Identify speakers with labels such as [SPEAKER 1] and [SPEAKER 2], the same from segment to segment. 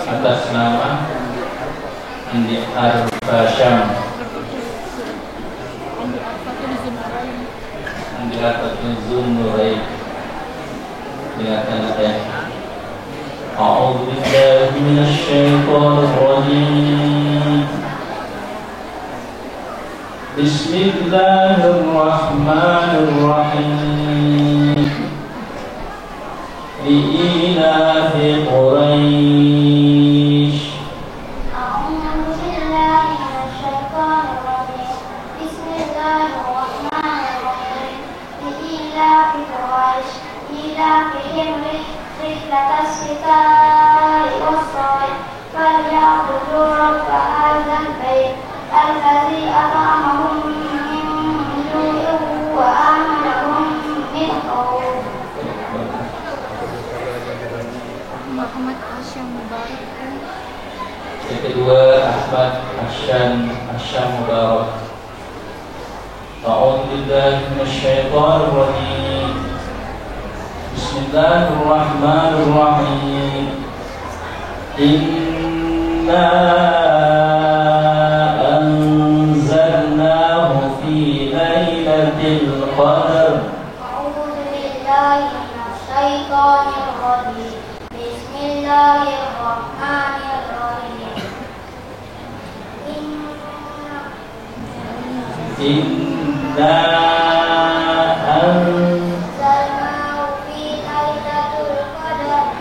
[SPEAKER 1] atas nama Andi Arfasham Andi Arfazunurain dengarkan ayat A'udzu billahi minasy syaithanir rajim Bismillahirrahmanirrahim Li'ilafi Quraisy
[SPEAKER 2] A'udzu billahi minasy syaithanir rajim Bismillahirrahmanirrahim Li'ilafi Quraisy ilafihim rihlatas syita'i was-sayf falyabudu rabb hadzal bait alladzi at'amahum min ju'in wa amanahum min khawf. Muhammad Asyam Mubarak.
[SPEAKER 1] Yang kedua Ahmad Asyam Mubarak. A'udzu billahi minasy syaithanir rajim. Bismillahirrahmanirrahim. Inna anzalnahu fi lailatul qadr.
[SPEAKER 2] A'udzu billahi minasy syaithanir rajim. Bismillahirrahmanirrahim.
[SPEAKER 1] Inna
[SPEAKER 2] anzalnahu fi lailatul qadr.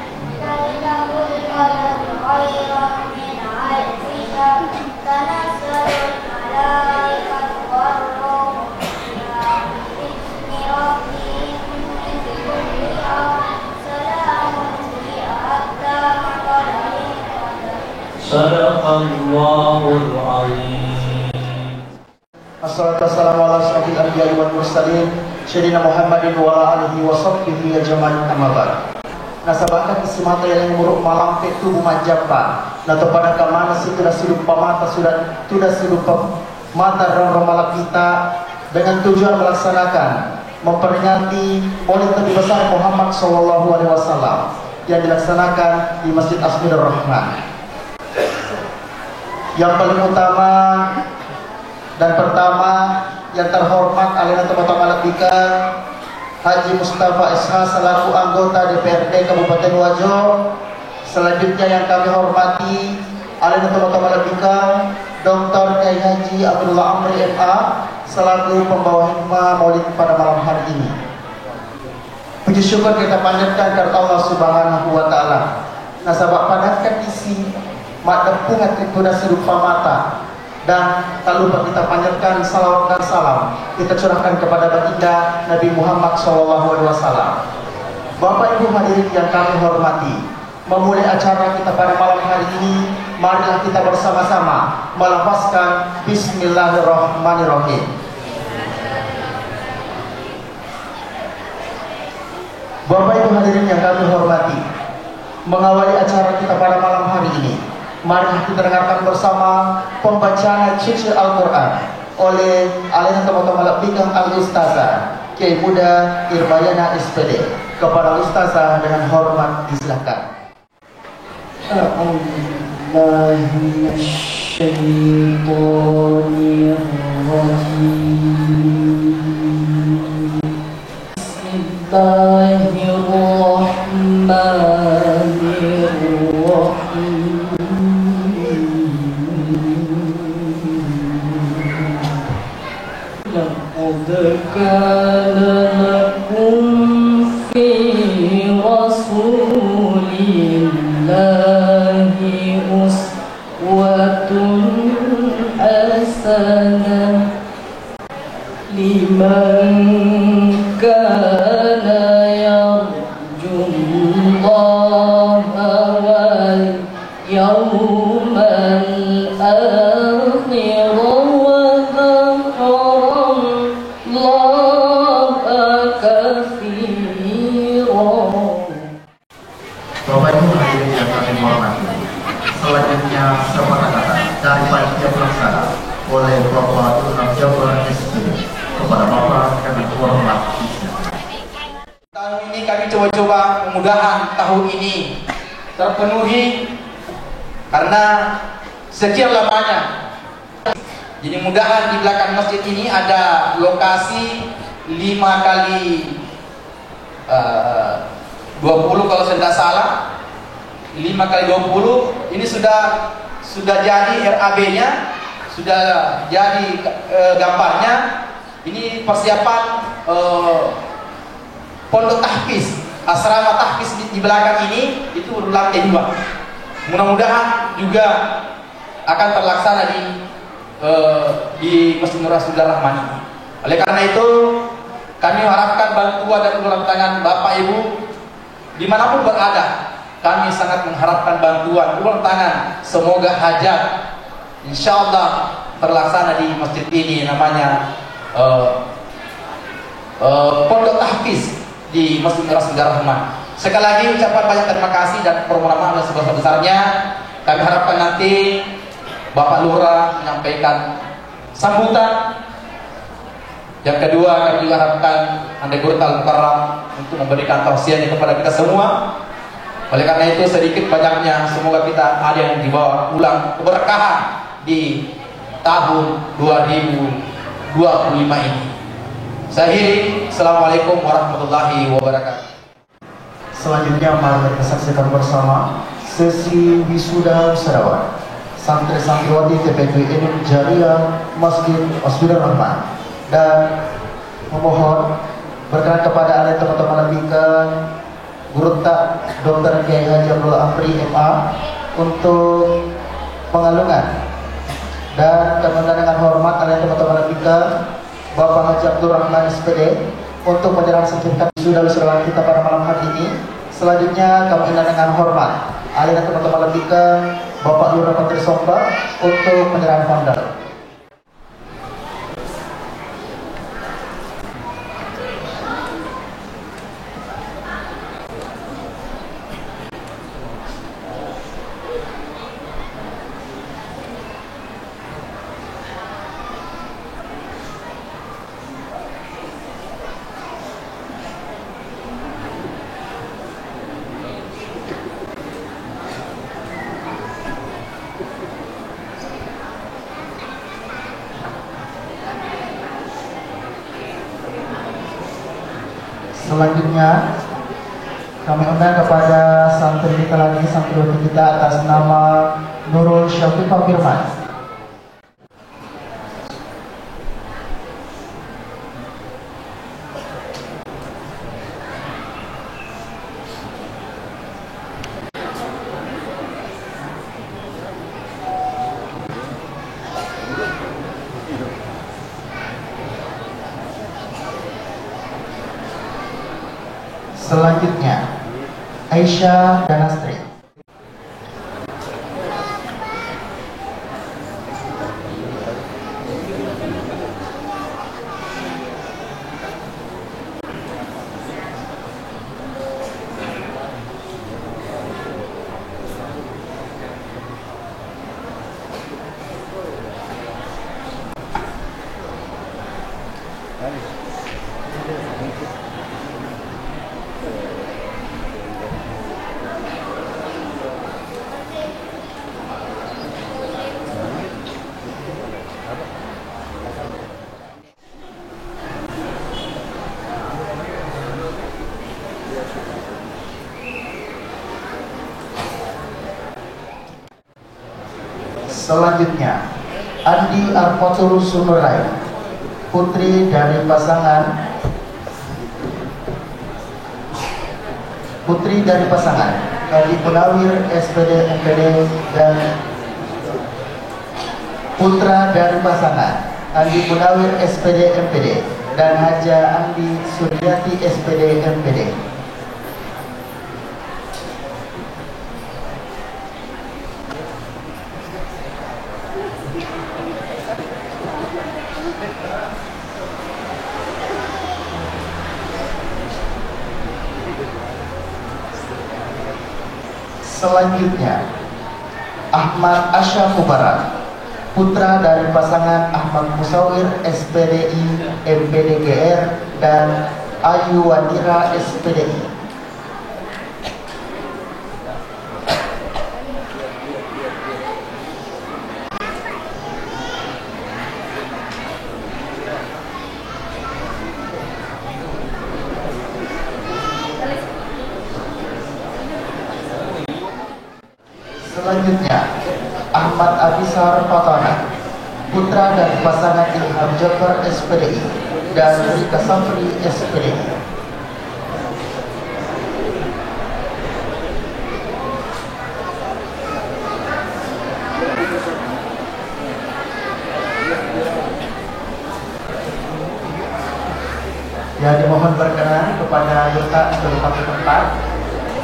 [SPEAKER 2] Lailatul qadr khairum min alfi syahr. Tanazzalul malaikatu war-ruhu fiha bi'izni rabbihim min kulli amrin. Salamun hiya hatta matla'il fajr.
[SPEAKER 1] Sadaqallahul azim.
[SPEAKER 3] Assalatu wassalamu ala asyrafil anbiya'i wal mursalin Sayyidina Muhammadin wa ala alihi wa sahbihi ajma'in amma ba'd. Nasabahkan isi mata yang muruk malam tubuh majapa. Nato pada kamana sudah silupa mata sudah silupa mata ron malak kita dengan tujuan melaksanakan memperingati Maulid Nabi besar Muhammad SAW yang dilaksanakan di Masjid Asmirul Rahman. Yang paling utama dan pertama yang terhormat alina teman-teman Malabika Haji Mustafa SH selaku anggota DPRD Kabupaten Wajo. Selanjutnya yang kami hormati alina teman-teman Malabika Dr. Kiai Haji Abdullah Amri MA selaku pembawa hikmah Maulid pada malam hari ini. Puji syukur kita panjatkan kepada Allah Subhanahu wa taala. Nasabah padatkan isi mak depungan tuna serupa mata. Dan tak lupa kita panjatkan salawat dan salam kita curahkan kepada baginda Nabi Muhammad SAW. Bapak Ibu hadirin yang kami hormati, memulai acara kita pada malam hari ini, marilah kita bersama-sama melafazkan Bismillahirrahmanirrahim. Bapak Ibu hadirin yang kami hormati, mengawali acara kita pada malam hari ini, mari kita dengarkan bersama pembacaan suci Al-Quran oleh alina teman-teman Malabika Al-Ustazah Kiai Muda Irbayana SPD. Kepada Ustazah dengan hormat disilakan.
[SPEAKER 4] لقد كان لكم في رسول الله أسوة حسنة لمن كان يرجو الله واليوم الآخر
[SPEAKER 3] Bapak Ibu hadirin yang kami hormati, selanjutnya serta kata dari panitia pelaksana oleh Bapak Ilham Jabbar SPD kepada Bapak kami hormat.
[SPEAKER 5] Tahun ini kami coba-coba mudah-mudahan tahun ini terpenuhi karena sekian lamanya. Jadi mudahan di belakang masjid ini ada lokasi 5 kali 20 kalau saya tidak salah, 5 kali 20 ini sudah jadi RAB-nya, sudah jadi gambarnya. Ini persiapan pondok tahfiz, asrama tahfiz di belakang ini itu lantai 2. Mudah-mudahan juga akan terlaksana di Masjid Nur Rasulullah Rahman. Oleh karena itu kami harapkan bantuan dan uluran tangan Bapak Ibu dimanapun berada. Kami sangat mengharapkan bantuan uluran tangan. Semoga hajat insyaallah terlaksana di masjid ini, namanya pondok tahfiz di Masjid Nur Rasulullah Rahman. Sekali lagi ucapan banyak terima kasih dan permohonan maaf yang sebesar-besarnya. Kami harapkan nanti Bapak Lurah menyampaikan sambutan. Yang kedua, kami juga harapkan Anda Guru Al-Mukarram untuk memberikan tausiahnya kepada kita semua. Oleh karena itu sedikit banyaknya semoga kita ada yang dibawa pulang keberkahan di tahun 2025 ini. Saya akhiri. Assalamualaikum warahmatullahi wabarakatuh.
[SPEAKER 3] Selanjutnya mari kita saksikan bersama sesi wisuda wisudawan santri-santriwati TPQ Ilmu Jariah Masjid Asmirul Rahman. Dan memohon berkenan kepada anak teman-teman Malabika Guru Tak Dr. Kiai Haji Abdullah Amri MA untuk pengalungan. Dan kemudian dengan hormat anak teman-teman Malabika Bapak Haji Abdul Rahman SPD untuk penyerahan sertifikat wisuda kita pada malam hari ini. Selanjutnya kami undang dengan hormat anak teman-teman Malabika Bapak Lurah Menteri Somba untuk penyerahan fondal. Selanjutnya kami undang kepada santri kita lagi, santriwati kita atas nama Nurul Syafiqah Firman. Selanjutnya Aisyah Danastri. Selanjutnya Andi Arfatul Sunurai, putri dari pasangan Adi Punawir SPD MPD dan putra dari pasangan Andi Punawir SPD MPD dan Haja Andi Suryati SPD MPD. Selanjutnya Ahmad Asyaf Mubarak, putra dari pasangan Ahmad Musawir SPDI MPDGR dan Ayu Wadira SPDI. Selanjutnya Ahmad Abisar Fatana, putra dari pasangan Ilham Jafar SPDI dan Rika Safri SPDI. Ya, dimohon berkenan kepada letak ke tempat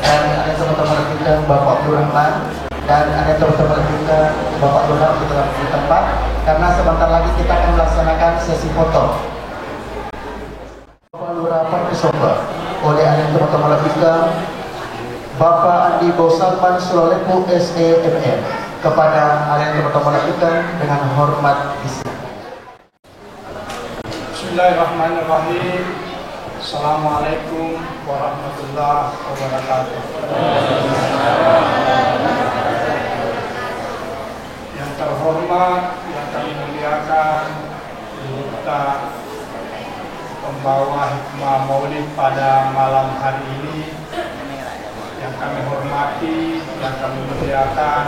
[SPEAKER 3] dan ada teman-teman kita Bapak Lurah dan ada teman-teman kita Bapak Lurah di tempat, karena sebentar lagi kita akan melaksanakan sesi foto Bapak Lurah Partisomba oleh ada teman-teman kita Bapak Andi Bosalman Sulolepu SEMM kepada ada teman-teman kita dengan hormat isi.
[SPEAKER 6] Bismillahirrahmanirrahim. Assalamualaikum warahmatullahi wabarakatuh. Yang terhormat, yang kami muliakan, duta pembawa hikmah maulid pada malam hari ini, yang kami hormati, yang kami muliakan,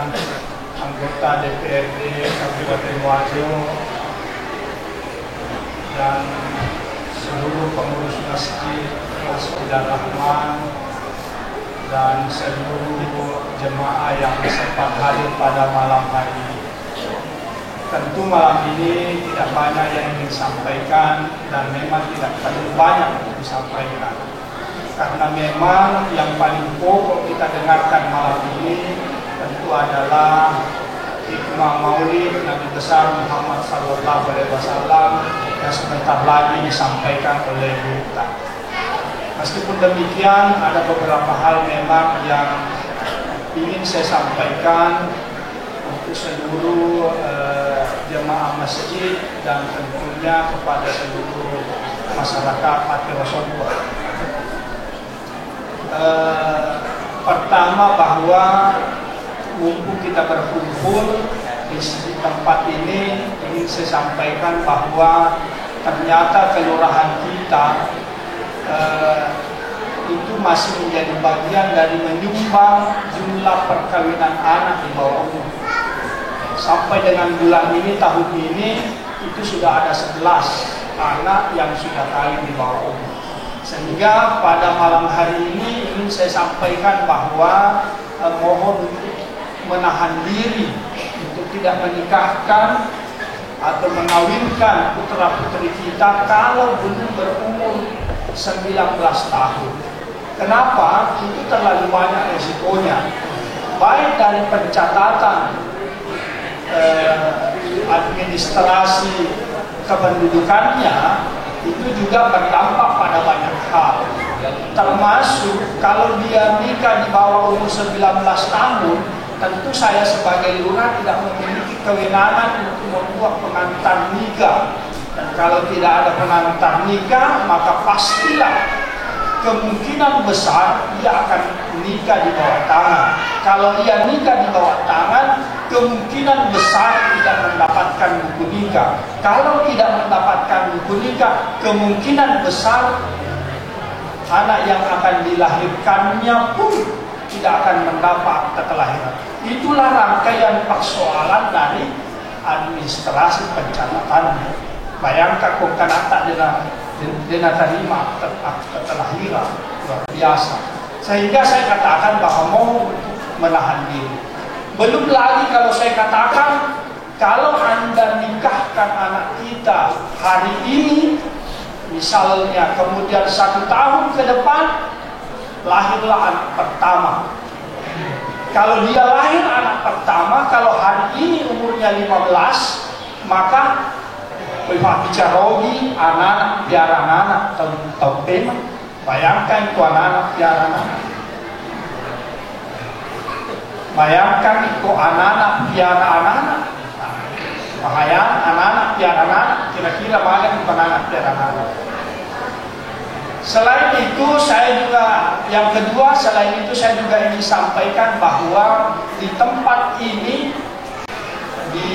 [SPEAKER 6] anggota DPRD Kabupaten Wajo dan seluruh pengurus masjid Masjidah Rahman dan seluruh jemaah yang sempat hadir pada malam hari ini. Tentu malam ini tidak banyak yang ingin disampaikan dan memang tidak terlalu banyak untuk disampaikan, karena memang yang paling pokok kita dengarkan malam ini tentu adalah hikmah maulid Nabi besar Muhammad SAW yang sebentar lagi disampaikan oleh Duta. Meskipun demikian, ada beberapa hal memang yang ingin saya sampaikan untuk seluruh jemaah masjid dan tentunya kepada seluruh masyarakat Pati Rasulullah. Pertama, bahwa mumpung kita berkumpul di tempat ini, ingin saya sampaikan bahwa ternyata kelurahan kita itu masih menjadi bagian dari menyumbang jumlah perkawinan anak di bawah umur. Sampai dengan bulan ini, tahun ini, itu sudah ada 11 anak yang sudah kawin di bawah umur. Sehingga pada malam hari ini ingin saya sampaikan bahwa mohon untuk menahan diri untuk tidak menikahkan atau mengawinkan putra-putri kita kalau belum berumur 19 tahun. Kenapa? Itu terlalu banyak resikonya. Baik dari pencatatan administrasi kependudukannya, itu juga berdampak pada banyak hal. Termasuk kalau dia nikah di bawah umur 19 tahun, tentu saya sebagai lurah tidak memiliki kewenangan untuk membuat pengantar nikah. Dan kalau tidak ada pengantar nikah, maka pastilah kemungkinan besar dia akan nikah di bawah tangan. Kalau dia nikah di bawah tangan, kemungkinan besar tidak mendapatkan buku nikah. Kalau tidak mendapatkan buku nikah, kemungkinan besar anak yang akan dilahirkannya pun tidak akan mendapat akta kelahiran. Itulah rangkaian persoalan dari administrasi pencatatannya. Bayangkan kok kan akta dia terima akta kelahiran, luar biasa. Sehingga saya katakan bahwa mau menahan diri. Belum lagi kalau saya katakan, kalau Anda nikahkan anak kita hari ini, misalnya kemudian 1 tahun ke depan lahirlah anak pertama. Kalau dia lahir anak pertama, kalau hari ini umurnya 15, maka bicarogi anak-anak piara anak atau tema. Bayangkan itu anak-anak piara anak. Bayangkan itu anak-anak piara anak. Bahaya anak-anak piara anak, kira-kira banyak bukan anak piara anak. Selain itu saya juga, yang kedua selain itu saya juga ingin sampaikan bahwa di tempat ini di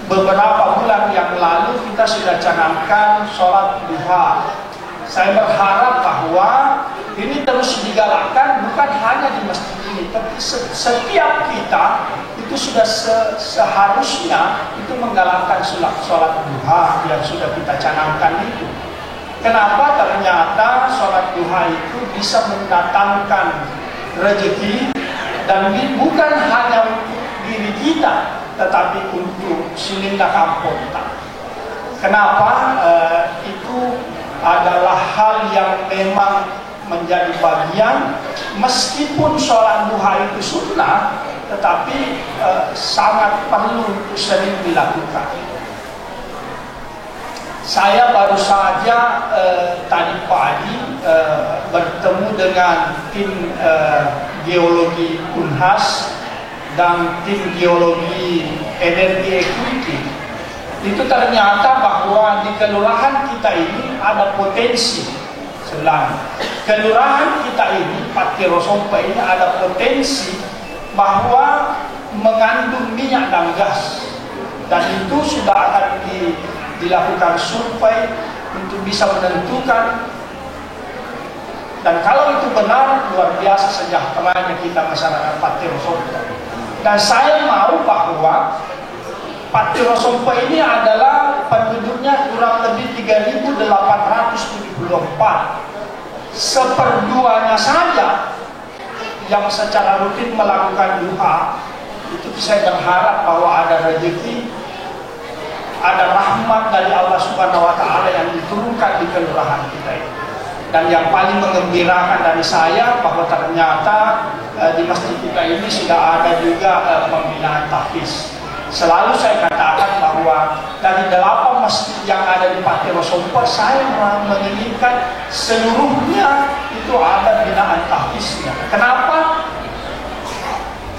[SPEAKER 6] beberapa bulan yang lalu kita sudah canangkan sholat duha. Saya berharap bahwa ini terus digalakkan bukan hanya di masjid ini, tapi setiap kita itu sudah seharusnya itu menggalakkan sholat duha yang sudah kita canangkan itu. Kenapa? Ternyata sholat duha itu bisa mendatangkan rezeki dan bukan hanya untuk diri kita, tetapi untuk silinda kampung. Kenapa? Itu adalah hal yang memang menjadi bagian, meskipun sholat duha itu sunnah, tetapi sangat perlu untuk sering dilakukan. Saya baru saja tadi pagi bertemu dengan tim geologi Unhas dan tim geologi energi equity. Itu ternyata bahwa di kelurahan kita ini ada potensi sebenarnya. Kelurahan kita ini, Pati Rosompa ini ada potensi bahwa mengandung minyak dan gas, dan itu sudah akan dilakukan survei untuk bisa menentukan. Dan kalau itu benar, luar biasa sejahteranya kita masyarakat Pati Rosompa. Dan saya mau bahwa Pati Rosompa ini adalah penduduknya kurang lebih 3.874. Seperduanya saja yang secara rutin melakukan duha, itu saya berharap bahwa ada rezeki, ada rahmat dari Allah Subhanahu wa Ta'ala yang diturunkan di kelurahan kita ini. Dan yang paling menggembirakan dari saya bahwa ternyata di masjid kita ini sudah ada juga pembinaan tahfiz. Selalu saya katakan bahwa dari 8 masjid yang ada di Pati Rosompa, saya menginginkan seluruhnya itu ada binaan tahfiznya. Kenapa?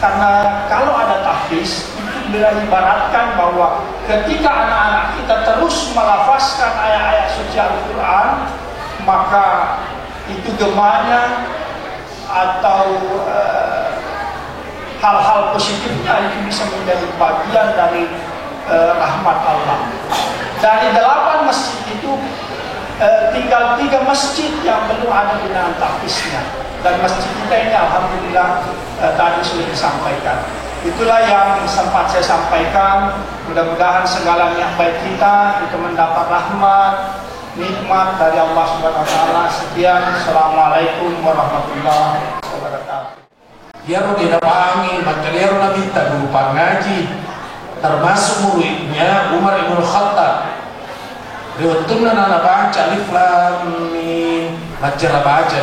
[SPEAKER 6] Karena kalau ada tahfiz, itu beribaratkan bahwa ketika anak-anak kita terus melafazkan ayat-ayat suci Al-Quran, maka itu gemanya atau hal-hal positifnya itu bisa menjadi bagian dari rahmat Allah. Dari 8 masjid itu tinggal 3 masjid yang belum ada binaan tahfiznya, dan masjid kita ini alhamdulillah tadi sudah disampaikan. Itulah yang sempat saya sampaikan. Mudah-mudahan segala niat baik kita itu mendapat rahmat, nikmat dari Allah Subhanahu wa taala. Sekian, assalamualaikum warahmatullahi wabarakatuh.
[SPEAKER 7] Biar dia panggil, maka dia orang minta guru ngaji, termasuk muridnya Umar Ibn Khattab. Riwayatnya nana baca alif lam mim, macam baca.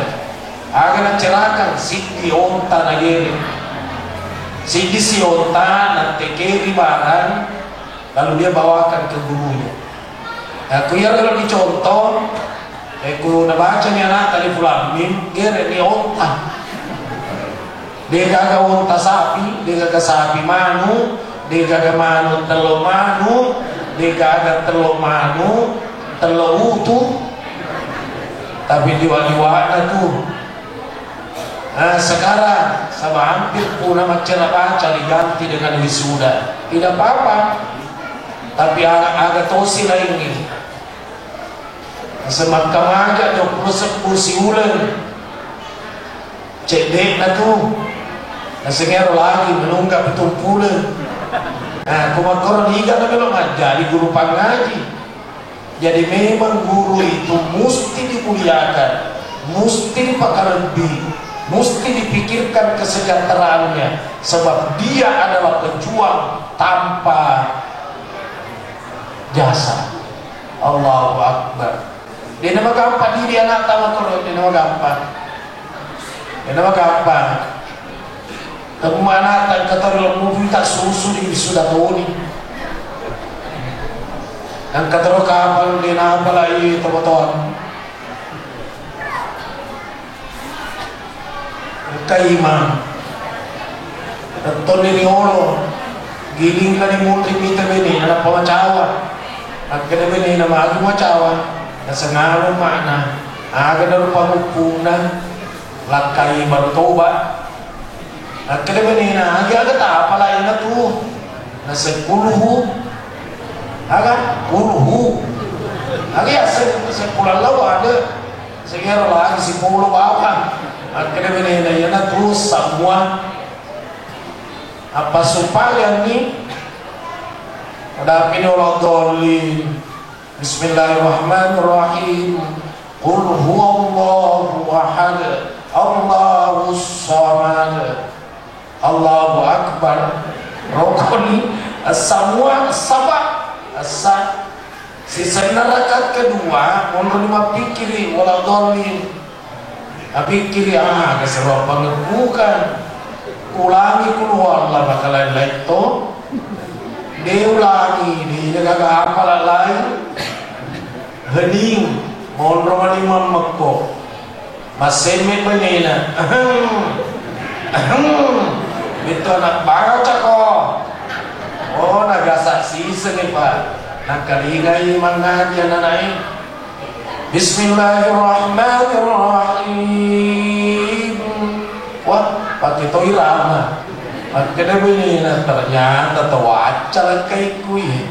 [SPEAKER 7] Agar cerahkan sidi onta nageri, sidi si onta nanti kiri barang, lalu dia bawakan ke gurunya. Aku ya kalau dicontoh, aku nabaca ni anak alif lam mim, gere ni onta. Dia gaga onta sapi, dia gaga sapi manu, dia gaga manu telo manu, dia gaga telo manu, telo utuh. Tapi diwali-wali tuh. Nah sekarang sama hampir puna macam baca diganti dengan wisuda, tidak apa-apa. Tapi agak tosi lagi. Semakin aja 20 si ulen, cek dek na tuh. Nasengero lagi menunggak betumpulan. Nah, kumakor liga na belum jadi guru pangaji. Jadi memang guru itu mesti dimuliakan, mesti dipakai lebih, mesti dipikirkan kesejahteraannya, sebab dia adalah pejuang tanpa jasa. Allahu Akbar. Dia nama gampang diri anak tahu kalau dia nama gampang. Dia nama gampang. Tapi mana tak kata dalam mobil tak susu di sudah tahu ni. Dan kata kapal dia nama lagi teman-teman. Kaimang. Betul ni olo. Giling lah ni mutri kita bini anak pemacawa. Akhirnya bini nama aku macawa. Nasengalu makna aga daru pamupuna lakai baru tobat akhirnya benina aga tak apa lain na tu nasekuluhu aga kuluhu aga ya sekulan lawa ada sekian lagi si puluh bawah akhirnya benina ya na tu semua apa supaya ni ada pinolog dolin. Bismillahirrahmanirrahim. Qul huwallahu ahad, Allahus samad, Allahu akbar. Rokoni semua sabak asa. Sisa rakaat kedua mohon lima pikiri wala dhalin. Pikiri keseropan bukan. Ulangi kul huwallahu bakalan itu. Dia ulangi, dia kagak hafal lain. Hening, mohon romani mamako. Maseme benina. Itu anak baca kok. Oh, nagasa sisa nih pak. Nakalingai mengaji anak. Bismillahirrahmanirrahim. Wah, pakai to irama. Akhirnya benina ternyata tawacal kay kuy.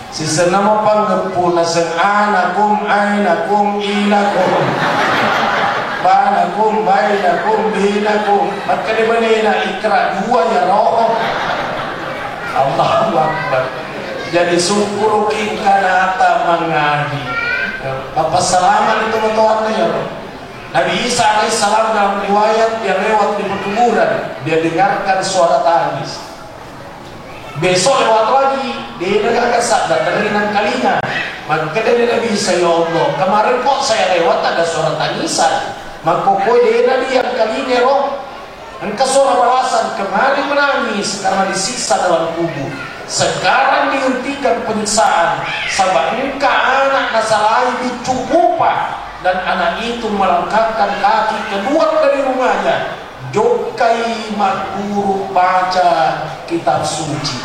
[SPEAKER 7] Sisa nama panggapuna sang anakum ainakum ilakum banakum bainakum binakum. Akhirnya benina ikra dua ya roh. Allahu Akbar. Jadi syukur kita mengaji. Apa salaman itu betul ya roh. Nabi Isa alaihissalam dalam riwayat yang lewat di perkuburan, dia dengarkan suara tangis. Besok lewat lagi, dia dengarkan sabda terinan kalinya. Maka dari Nabi Isa, ya Allah, kemarin kok saya lewat ada suara tangisan. Maka kok dia yang kalinya roh. Engkau suara balasan, kemarin menangis karena disiksa dalam kubur. Sekarang dihentikan penyiksaan, sebab engkau anak nasalai dicukupa. Dan anak itu melangkahkan kaki keluar dari rumahnya. Jokai makuru baca kitab suci.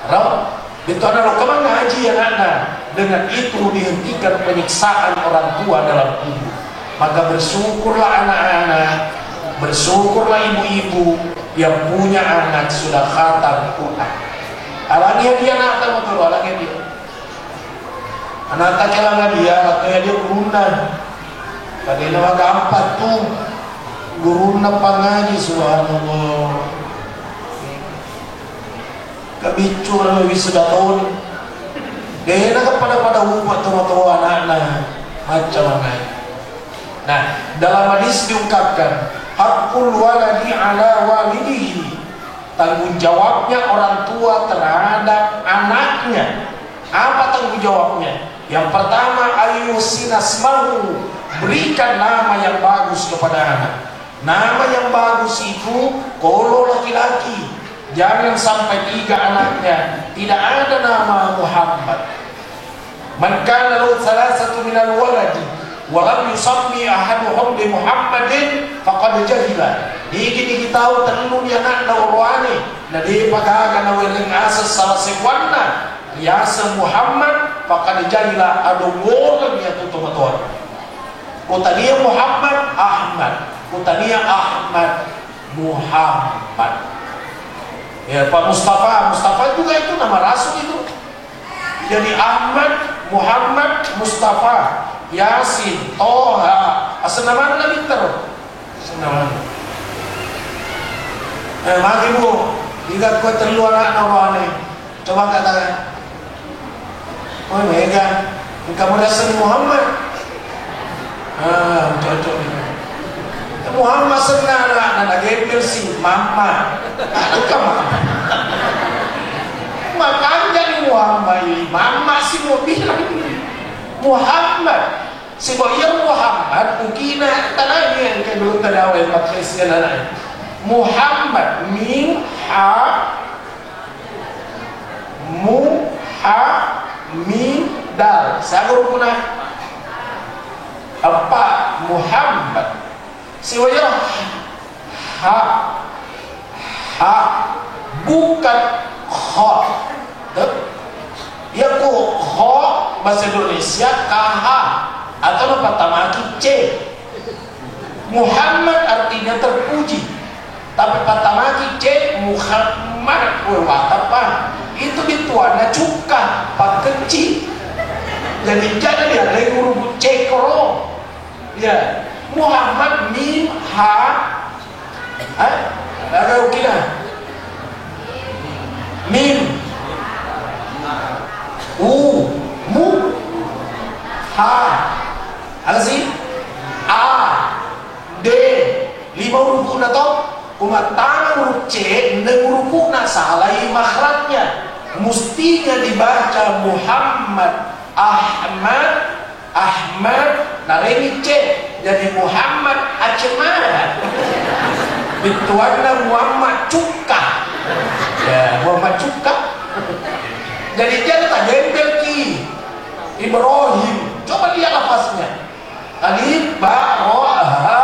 [SPEAKER 7] Raw, itu adalah kemana ngaji yang ada. Dengan itu dihentikan penyiksaan orang tua dalam kubur. Maka bersyukurlah anak-anak, bersyukurlah ibu-ibu yang punya anak sudah khatam Quran. Alangnya dia nak tahu betul, alangnya dia. Anak tak kelangan dia, kayak dia gurunan. Kadang nama gampang tuh, guruna pangaji subhanallah. Kabicu lebih sudah tahun. Dia nak pada umat tua anak-anak macam mana? Nah, dalam hadis diungkapkan, hakul waladi ala walidihi, tanggung jawabnya orang tua terhadap anaknya. Apa tanggung jawabnya? Yang pertama, ayyusinasmahu, berikan nama yang bagus kepada anak. Nama yang bagus itu kalau laki-laki jangan sampai 3 anaknya tidak ada nama Muhammad. Man kana lahu thalathatu minal waladi wa lam yusammi ahaduhum bi Muhammadin faqad jahila. Digi tahu telu dia nak nawarane na di pagaga na weleng asas salah sekwana yasa Muhammad faqad jahila adu ngolan ya tutumator. Kutania Muhammad Ahmad, kutania Ahmad Muhammad. Ya Pak Mustafa juga itu nama rasul itu. Jadi Ahmad, Muhammad, Mustafa, Yasin, Toha, asal nama Nabi terus. Nama. Mari bu, jika kau terlalu anak orang coba katakan, oh Mega, kamu dasar Muhammad. Cocok. Muhammad senang anak gembel si mama. Aduh kamu. Makanya ni Muhammad ini, mama si mau bilang Muhammad. Sebab yang Muhammad mungkin tanah yang kayak belum terdawai pakai segala Muhammad min min dal. Saya guru punah apa Muhammad. Siwaya ha bukan kha. Ya ku kha bahasa Indonesia kh atau apa tamaki c. Muhammad artinya terpuji. Tapi patamaki c Muhammad apa? Itu bituannya cuka pak kecil. Jadi jangan dia lagi huruf c koro. Ya. Muhammad mim ha ada ukina mim mu ha ada sih a d 5 huruf na to umat tangan huruf c 6 huruf na salai makhrajnya mestinya dibaca Muhammad Ahmad nareni c jadi Muhammad Acemara bituanna Muhammad Cuka ya Muhammad Cuka jadi dia tak gembel ki Ibrahim coba lihat lafaznya alif ba ra ha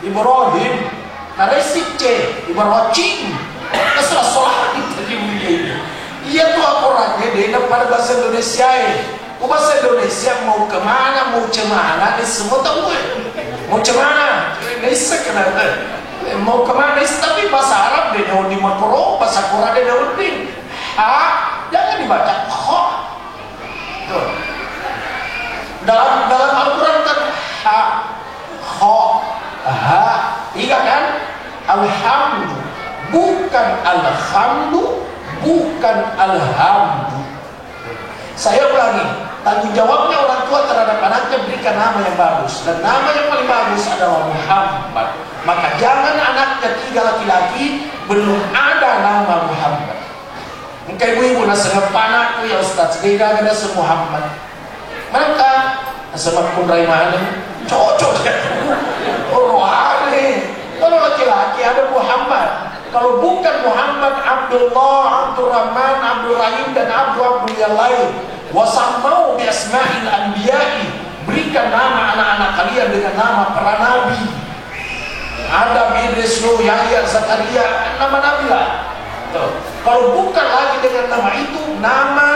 [SPEAKER 7] Ibrahim naresi c Ibrahim kesalah solat tadi ini iya tuh orangnya dia pada bahasa Indonesia bahasa Indonesia mau kemana, mau cemana, ini semua tahu mau cemana, ini sekenal mau kemana, tapi bahasa Arab dia jauh di makro, bahasa Quran dia jauh di jangan dibaca kho. Dalam Al-Quran kan kho, tiga kan, alhamdu, bukan alhamdu, bukan alhamdu. Saya ulangi, tanggung jawabnya orang tua terhadap anaknya berikan nama yang bagus. Dan nama yang paling bagus adalah Muhammad. Maka jangan anaknya 3 laki-laki belum ada nama Muhammad. Mungkin ibu-ibu nasa panakku ya Ustaz, dia ada Muhammad. Maka sama kunrai mana cocok ya. Oh aneh. Kalau laki-laki ada Muhammad. Kalau bukan Muhammad, Abdullah, Abdurrahman, Abdul Rahim dan Abdul yang lain. Wasammau bi asma'il anbiya'i, berikan nama anak-anak kalian dengan nama para nabi. Adam, Idris, Nuh, Yahya, Zakaria, nama nabi lah. Kalau bukan lagi dengan nama itu, nama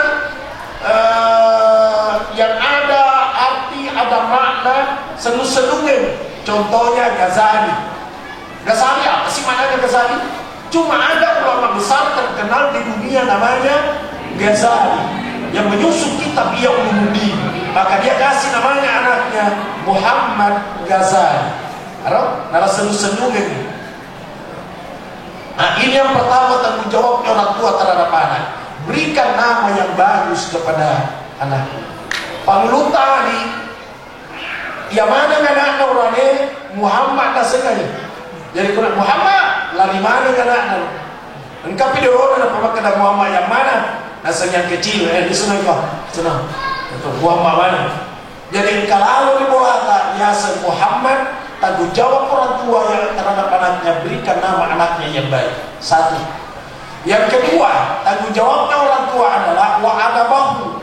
[SPEAKER 7] yang ada arti, ada makna, sendu-sendungin. Contohnya Ghazali. Ghazali apa sih maknanya Ghazali? Cuma ada ulama besar terkenal di dunia namanya Ghazali yang menyusun kitab Ihya Ulumuddin. Maka dia kasih namanya anaknya Muhammad Ghazali. Nara senu-senu ini. Nah, ini yang pertama tanggung jawabnya orang tua terhadap anak. Berikan nama yang bagus kepada anak. Panglung tadi, yang mana anak orangnya Muhammad nasenganya. Jadi kalau Muhammad, lari mana anak? Engkau pilih orang apa makan Muhammad yang mana? Naseng yang kecil, di sana kau, sana. Itu Muhammad mana? Jadi kalau di bawah biasa Muhammad, tanggung jawab orang tua yang terhadap anaknya, berikan nama anaknya yang baik. Satu. Yang kedua, tanggung jawabnya orang tua adalah wa'adabahu.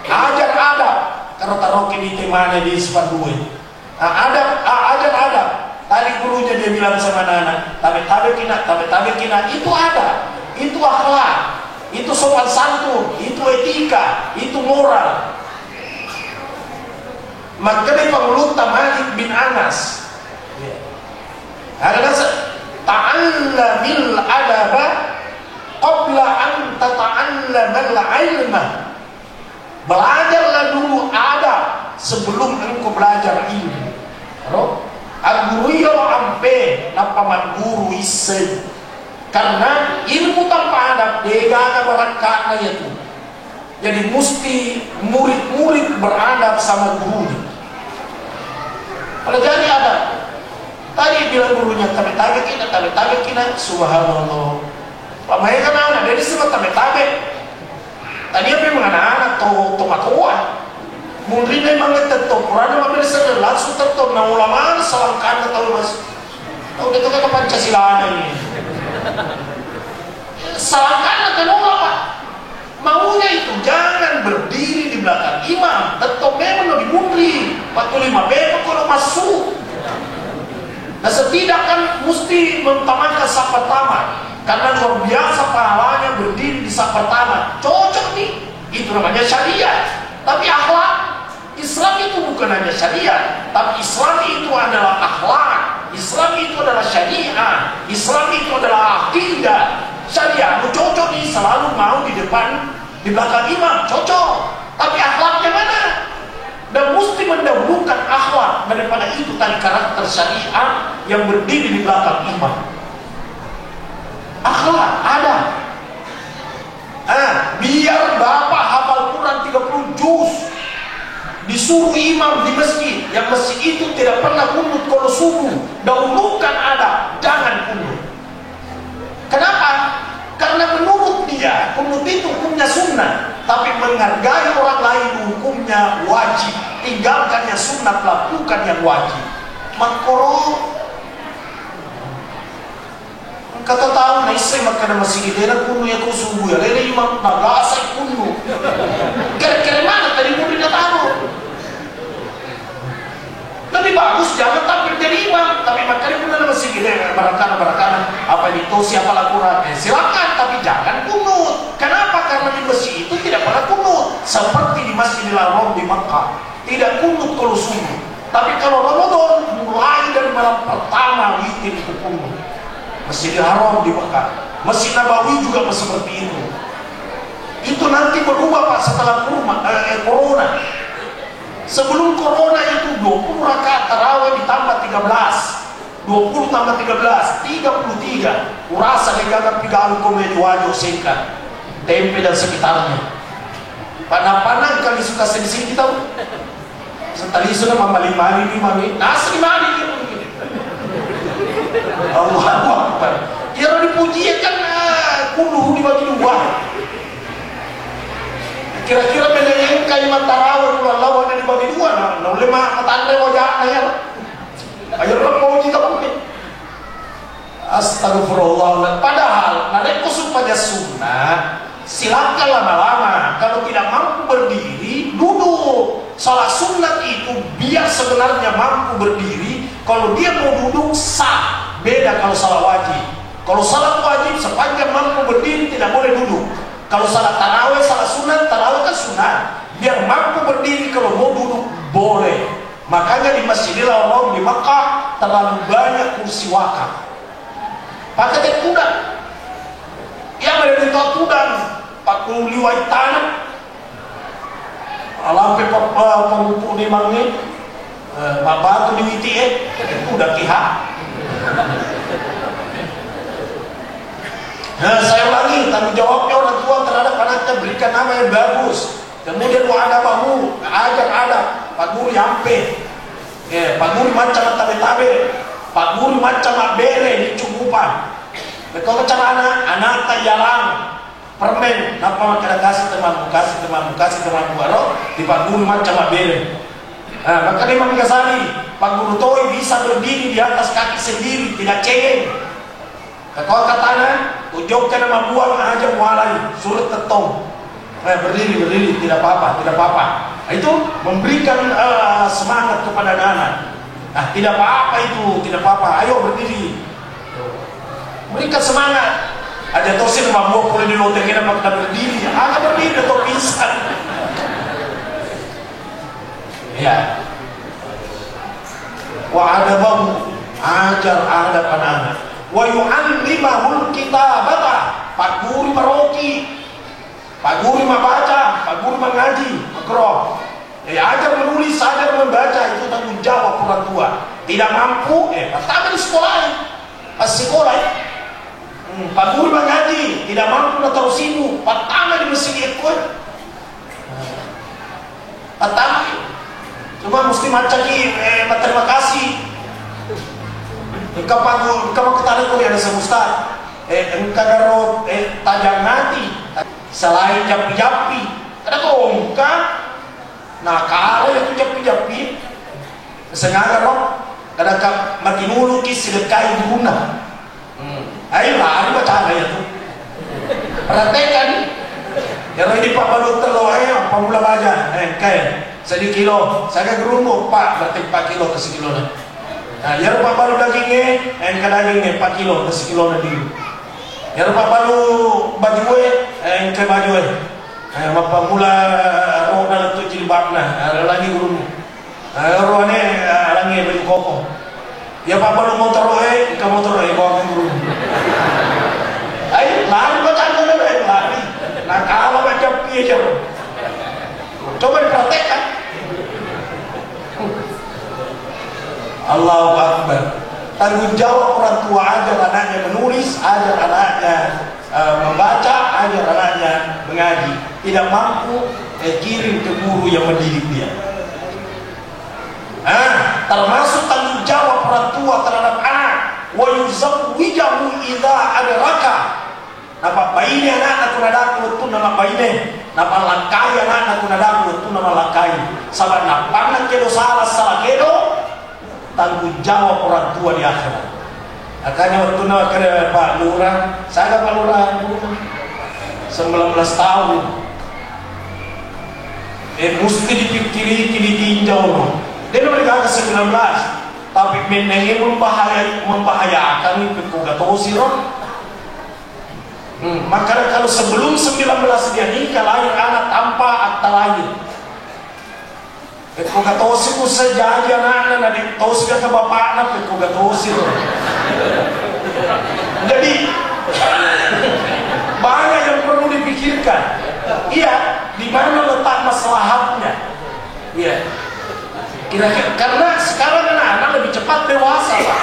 [SPEAKER 7] Ajar adab. Kalau taruh di temanya di sepanduin. Ajar adab. Tadi gurunya dia bilang sama anak, tabe kina, itu ada. Itu akhlak. Itu sopan santun, itu etika, itu moral. Maka dia pengeluta Malik bin Anas. Ada ta'allamil adaba qabla an tata'allamal ilma. Belajarlah dulu adab sebelum engkau belajar ilmu. Al-guru yo ampe napa man guru isen. Karena ilmu tanpa adab degaga barakatna itu. Jadi mesti murid-murid beradab sama gurunya. Kalau jadi adab, tadi bilang gurunya tabe kina, subhanallah. Pak Maya kan anak, jadi semua tabe. Tadi apa yang anak-anak tomat-tomat. Mungkin memang tetap Quran memang bersama langsung tetap na ulama salangkan atau mas. Tahu itu kata Pancasila ini. Salahkan atau ulama. Maunya itu jangan berdiri di belakang imam. Tetap memang lebih mundri 45B kalau masuk. Nah setidaknya mesti mengutamakan saf pertama. Karena luar biasa pahalanya berdiri di saf pertama. Cocok nih. Itu namanya syariat. Tapi akhlak Islam itu bukan hanya syariat, tapi Islam itu adalah akhlak. Islam itu adalah syariah. Islam itu adalah akidah. Syariah itu cocok nih, selalu mau di depan, di belakang imam, cocok. Tapi akhlaknya mana? Dan mesti mendahulukan akhlak daripada itu tadi karakter syariah yang berdiri di belakang imam. Akhlak ada. Biar bapak hafal Quran 30 juz, disuruh imam di masjid, yang masjid itu tidak pernah kunut kalau subuh, dahulukan adab, jangan kunut. Kenapa? Karena menurut dia kunut itu hukumnya sunnah, tapi menghargai orang lain hukumnya wajib. Tinggalkan yang sunnah, lakukan yang wajib. Makro kata tahu na isay makan masjid dia kuno ya ko subuh ya lele imam nagasay kuno. Kira-kira mana tadi murid na tahu. Lebih bagus jangan tampil jadi imam, tapi makanya pun ada masjid dia barakana apa itu siapa lakukan silakan, tapi jangan kunut. Kenapa? Karena di masjid itu tidak pernah kunut seperti di Masjidil Haram di Makkah, tidak kunut kalau subuh. Tapi kalau Ramadan mulai dari malam pertama witir itu kunut. Masjidil Haram di Mekah, Masjid Nabawi juga seperti itu. Itu nanti berubah Pak setelah corona. Sebelum corona itu 20 rakaat tarawih ditambah 13. 20 tambah 13, 33. Urasa negaga pigalu komedi wajo singkat. Tempe dan sekitarnya. Panah-panah kali suka sini kita. Setali sudah mamali-mali di mami. Nasri mali gitu. Allahu Akbar. Kira dipuji kan kuluh dibagi dua. Kira-kira menengin kalimat tarawih Allah ada dibagi dua. Nah, lima matande wajahnya ya. Ayo mau kita mungkin. Astagfirullah. Padahal mereka supaya sunnah silakan lama-lama. Kalau tidak mampu berdiri, duduk. Salat sunat itu biar sebenarnya mampu berdiri. Kalau dia mau duduk sah. Beda kalau salat wajib. Kalau salat wajib sepanjang mampu berdiri tidak boleh duduk. Kalau salat tarawih, salat sunat, tarawih kan sunat. Biar mampu berdiri, kalau mau duduk boleh. Makanya di Masjidil Haram di Makkah terlalu banyak kursi wakaf. Pakai tek kuda. Yang ada di kau kuda 40 liwai tanah. Alampe pengupuk ni mangi, bapa tu diwiti udah kiha. Nah, saya ulangi, tanggung jawabnya orang tua terhadap anaknya, berikan nama yang bagus. Kemudian ada bahu, ajar ada, Pak Guru yampe, Pak Guru macam tabe-tabe, Pak Guru macam bere di cukupan. Kalau macam anak tak jalan, permen, napa makan kasih teman buaro, di Pak Guru macam bere. Maka dia mengasali, Pak Guru Toi bisa berdiri di atas kaki sendiri, tidak cengeng. Kalau katanya, tunjukkan nama buang aja mualai, surut tetong. Berdiri, tidak apa-apa. Itu memberikan semangat kepada anak-anak. Tidak apa-apa itu, tidak apa-apa. Ayo berdiri. Berikan semangat. Ada tosin nama buang boleh dilotengin apa kita berdiri. Berdiri atau bisa. Ya. Wa ada bahu, ajar adab anak-anak. Wa yu'allimahul kitabata, Pak Guru meroki, Pak Guru membaca, Pak Guru mengaji, makro. Ajar menulis, ajar membaca, itu tanggung jawab orang tua. Tidak mampu, pertama di sekolah, pas sekolah. Pak Guru mengaji, tidak mampu atau sibuk, pertama di mesin ikut. Pertama, cuma mesti macaki, terima kasih. Kamu ketarik kau ada semesta, engkau garot, tajam nanti, selain japi-japi, ada kau engkau, nah kalau itu japi-japi, sengaja roh, kadang makin ulu kis sedekai guna, ayo lari baca ya tu, perhatikan, yang ini Pak Balut telur, pemula baja, kayak sedikilo, saya gerumbu Pak, berarti 4 kilo ke sekilo lah. Ya rupa balu dagingnya, engka dagingnya 4 kilo ke sekilo na dulu. Ya rupa balu baju engka baju mapa mula roh na tu jilbab na, lagi guru. Roh ne langi baju koko. Ya pa balu motor engka motor bawa guru. Ay, lari baca na lari. Nakala baca piye je. Coba dipraktekkan. Allahu Akbar. Tanggung jawab orang tua, ajar anaknya menulis, ajar anaknya membaca, ajar anaknya mengaji. Tidak mampu, kirim ke guru yang mendidik dia. Termasuk tanggung jawab orang tua terhadap anak. Wa yuzawwijahu idza adraka. Napa bayi anak kunadaku itu nama bayi. Napa langkai anak kunadaku itu nama langkai. Sabar napana kedo salah kedo. Tanggung jawab orang tua di akhirat. Makanya waktu nak kena Pak Lurah, saya Pak Lurah 19 tahun. Mesti dipikiri, ditinjau no. Dia mereka ke 19, tapi menengnya membahayakan itu kugatosi roh. Maka kalau sebelum 19 dia nikah lahir anak tanpa akta lahir. Kau gatosi ku saja anak na di tosi ka bapak na kau gatosi. Jadi banyak yang perlu dipikirkan. Iya, di mana letak maslahatnya? Iya. Kira-kira karena sekarang anak-anak lebih cepat dewasa, Pak.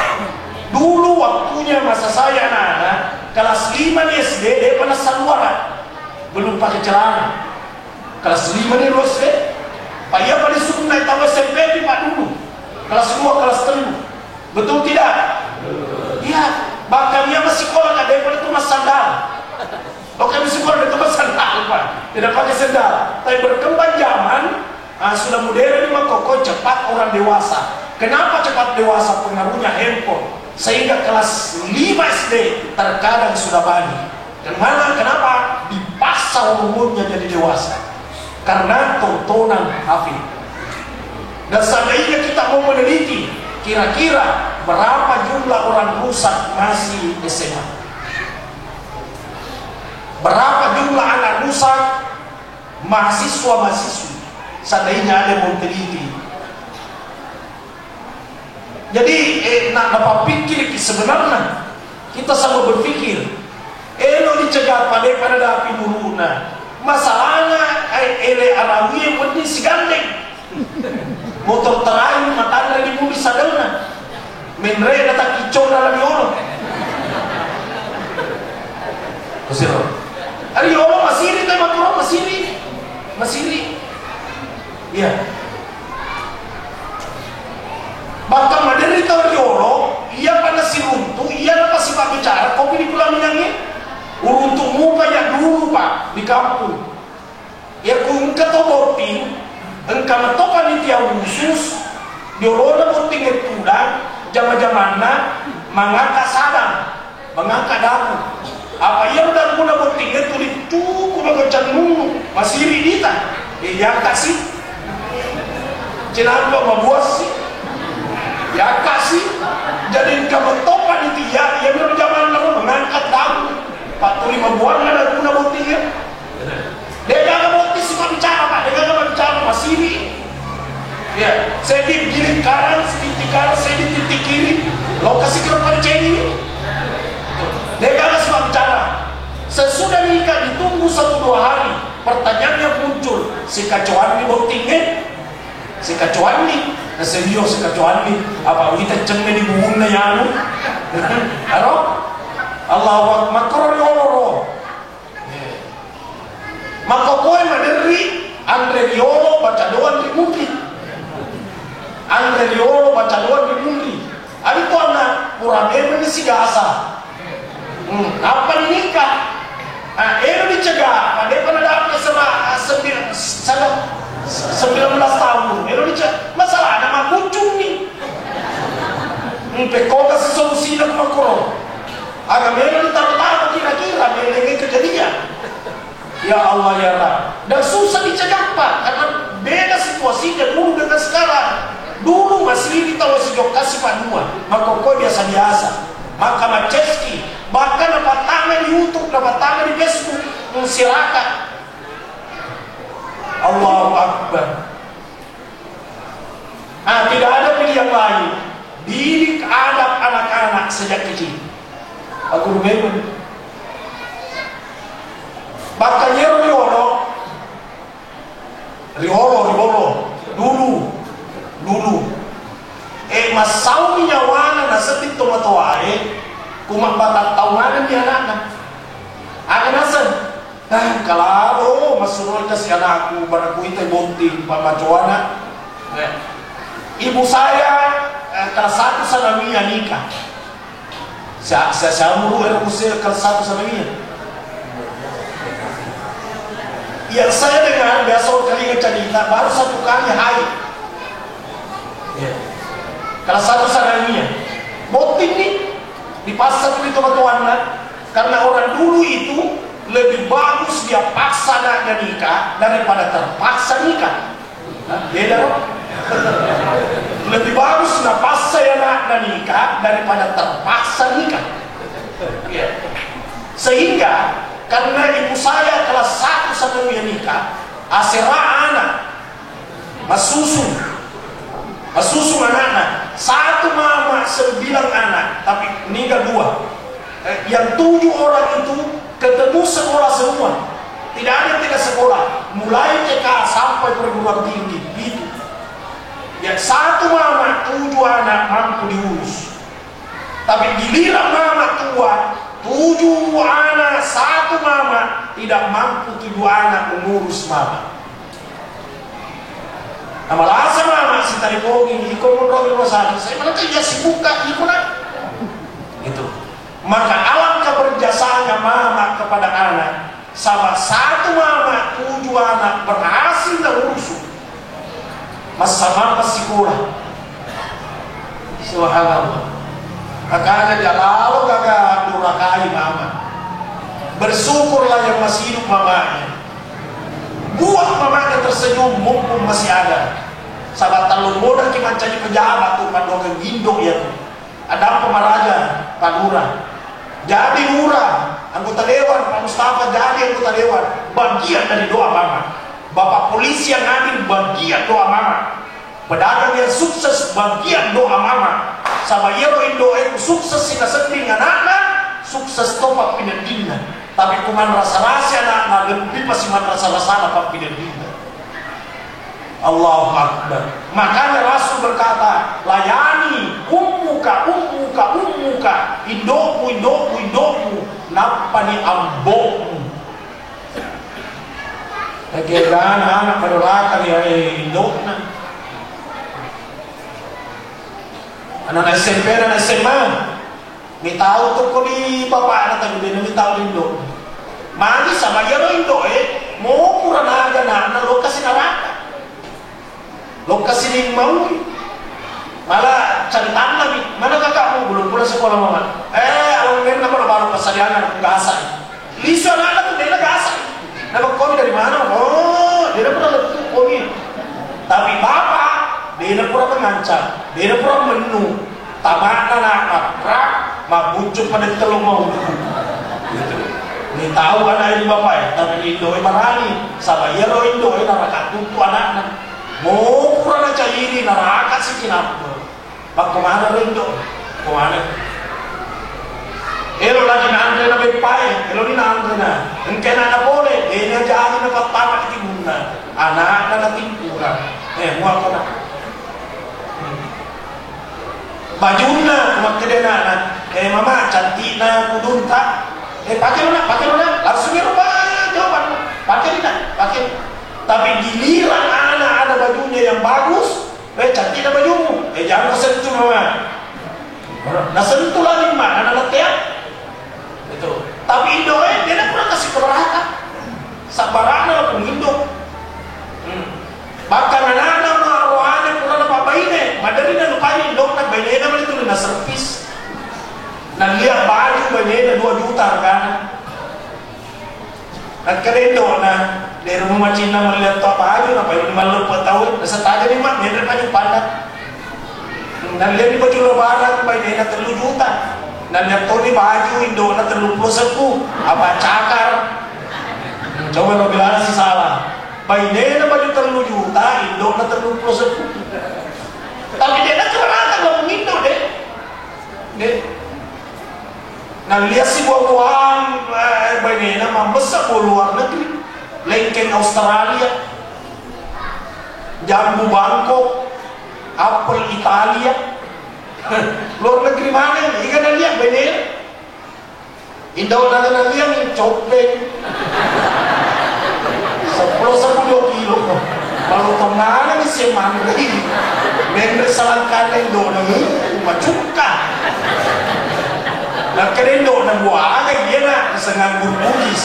[SPEAKER 7] Dulu waktunya masa saya anak-anak kelas 5 di SD dia pernah saluran, belum pakai celana. Kelas 5 di SD. Pak ia pada suruh naik tambah SMP di Pak dulu. Kelas 2, kelas 3. Betul tidak? Iya. Bahkan dia masih sekolah ada yang itu mas sandal. Oke, masih sekolah itu mas sandal, Pak. Tidak pakai sandal. Tapi berkembang zaman, sudah modern memang kok cepat orang dewasa. Kenapa cepat dewasa? Pengaruhnya handphone. Sehingga kelas 5 SD terkadang sudah bani. Kenapa? Dipaksa umurnya jadi dewasa. Karena tontonan Hafid. Dan seandainya kita mau meneliti kira-kira berapa jumlah orang rusak masih SMA, berapa jumlah anak rusak mahasiswa-mahasiswi, seandainya ada yang mau teliti. Jadi nak dapat pikir sebenarnya kita sama berpikir elo dicegah pada dapi buruna. Masalahnya ele arawi yang penting segala bisa dengar. Menre datang kicau dalam yolo. Kusiro. Ari yolo masiri teh makro masiri. Masiri. Iya. Bahkan maderi tahu yolo, ia pada si runtuh, ia pasti pak bicara, kopi di pulau minangnya. Uruntuh muka yang dulu pak di kampung. Ya kung katoboting, engkau metokan di tiang khusus, dioloda boting etudang, jama-jamana mengangkat sadang, mengangkat dagu. Apa ia udah guna boting itu dicukup mengocang nunggu, masih ridita, yang kasih. Kenapa membuat sih? Ya kasih. Jadi engkau metokan di tiang, ia udah zaman lalu mengangkat dagu. 45 bulan ada guna botingnya. Dia jangan boting suka bicara pak, dia jangan bicara masih ini. Ya, saya di kiri kanan, titik kanan, saya di titik kiri. Lokasi kerapaan cengin. Dia jangan suka bicara. Sesudah nikah ditunggu 1-2 hari, pertanyaannya muncul. Si kacuan di botingnya, si kacuan nih, nah serius si kacuan nih. Apa kita cengme di bumbunya yang halo? Allahu Akbar, makro yolo. Maka kowe maderi Andre Riolo baca doa di mungkin. Andre Riolo baca doa di mungkin. Ari ko anak purame menisi gasa. Apa nikah? Ero dicegah, pada pada dapat sama 19 tahun. Ero dicegah. Masalah nama kucing nih. Pekoga solusi nak makro. Agak memang ditaruh-taruh kira-kira melengeng kejadian. Ya Allah ya Rabb. Dan susah dicegah pak, karena beda situasinya dulu dengan sekarang. Dulu masih ini tahu si kasih padua, maka kau biasa-biasa. Maka Maceski, bahkan dapat tangan di YouTube, dapat tangan di Facebook, masyarakat. Allahu Akbar. Tidak ada pilihan lain. Didik adab anak-anak sejak kecil. Aku memang. Bahkan Riolo dulu masau minyawana na setit tomatoae kumak batak tawanan di anak-anak nasan kalau masurul kasi anakku baraku itay bonting pamacuana ibu saya kelas 1 sa namanya nikah saya mulu kelas 1 sa namanya. Yang saya dengar biasa kali cerita baru 1 kali haid. Kalau 1 sananya, boting nih di pasar itu batuannya, karena orang dulu itu lebih bagus dia paksa anaknya nikah daripada terpaksa nikah. Beda dong. Lebih bagus nak paksa anaknya nikah daripada terpaksa nikah. Sehingga karena ibu saya kelas 1 sampai nikah, asera anak, masusu anak-anak, 1 mama 9 anak, tapi meninggal 2. Yang 7 orang itu ketemu sekolah semua, tidak ada yang tidak sekolah, mulai TK sampai perguruan tinggi, gitu. Yang 1 mama 7 anak mampu diurus, tapi giliran mama tua 7 anak 1 mama tidak mampu 7 anak mengurus mama. Nama rasa mama si tadi bohongin ikut menurut rumah sakit. Saya bilang ya si buka ikut nak. Itu. Maka alangkah berjasanya mama kepada anak. Sama 1 mama 7 anak berhasil mengurus. Masa mama sekolah. Subhanallah. Kakaknya dia lalu kakak durakai mama. Bersyukurlah yang masih hidup mamanya. Buat mamanya tersenyum mumpung masih ada. Sahabat talun muda kiman jadi pejabat tuh pandokan gindo ya tuh. Ada pemaraja Pak Lurah. Jadi lurah, anggota dewan Pak Mustafa jadi anggota dewan. Bagian dari doa mama. Bapak polisi yang adil bagian doa mama. Pedagang yang sukses bagian doa mama. Sama yero doa itu sukses sehingga sendiri anak-anak sukses topak pindah-pindah. Tapi kuman rasa-rasa anak-anak lebih pasti man rasa-rasa apa pindah-pindah. Allahu Akbar. Makanya Rasul berkata, layani ummuka, indokmu, napani ambokmu. Kegagalan anak penolakan ya indokna. Anak SMP dan SMA, mi tahu tuh kok di bapak anak tadi dia mi tahu indok. Magi sama dia lo indok mau kurang aja nak lokasi neraka, lokasi yang mau. Malah cari tanah mi, mana kakakmu belum pulang sekolah mama? Alun mereka baru pasariangan gasan. Lisu anak tuh dia gasan. Nama komi dari mana? Oh, dia pernah letup komi. Tapi bapak, dia pernah mengancam, dia pernah menu. Tamat anak rak, mabujuk pada telung mau. Gitu. Ini tahu anak ini bapak ya, tapi Indo marani, sama ia lo Indo neraka tutu anak. Mau kurang aja ini neraka sih kenapa? Pak kemana lo Indo? Kemana? Elo lagi nangre na bepai, elo ni nangre na. Engke na boleh, ini aja na patama di timuna. Anak na timpura. Muak na. Bajuna kumakede na. Mama cantik na kudun tak. Pakai mana? Langsung rubah jawaban. Pakai na, pakai. Tapi giliran anak ada bajunya yang bagus, cantik na bajumu. Jangan kesentuh mama. Nah sentuh lagi mak, anak latihan. Itu. Tapi Indo dia nak pernah kasih keberatan. Sabarana lah pun Indo. Bahkan anak-anak rohani pernah dapat bayi. Madari na lupa Indo nak bayi na itu na servis. Dan lihat baju bayi na 2 juta kan. Nak Indo na dari rumah Cina melihat tu baju apa yang 50 tahun. Sesaja ni mak dia baju padat. Dan lihat di baju lebaran bayi na 3 juta. Dan yang tahu ni baju Indo na 30 sepu apa cakar. Coba lo bilang sih salah. Bayi na baju 30 juta Indo na 30 sepu. Tapi dia na kerana ngomong Indo deh. Nah lihat si buah-buahan bayi na membesar luar negeri. Lengkeng Australia, jambu Bangkok, apel Italia. Luar negeri mana? Ikan dah lihat bener. Indo dah lihat copeng 10 kilo. Kalau kemana ni semang ini? Member salangkan Indo dah macuka. Nak kena Indo dah buah lagi dia nak senganggur bugis.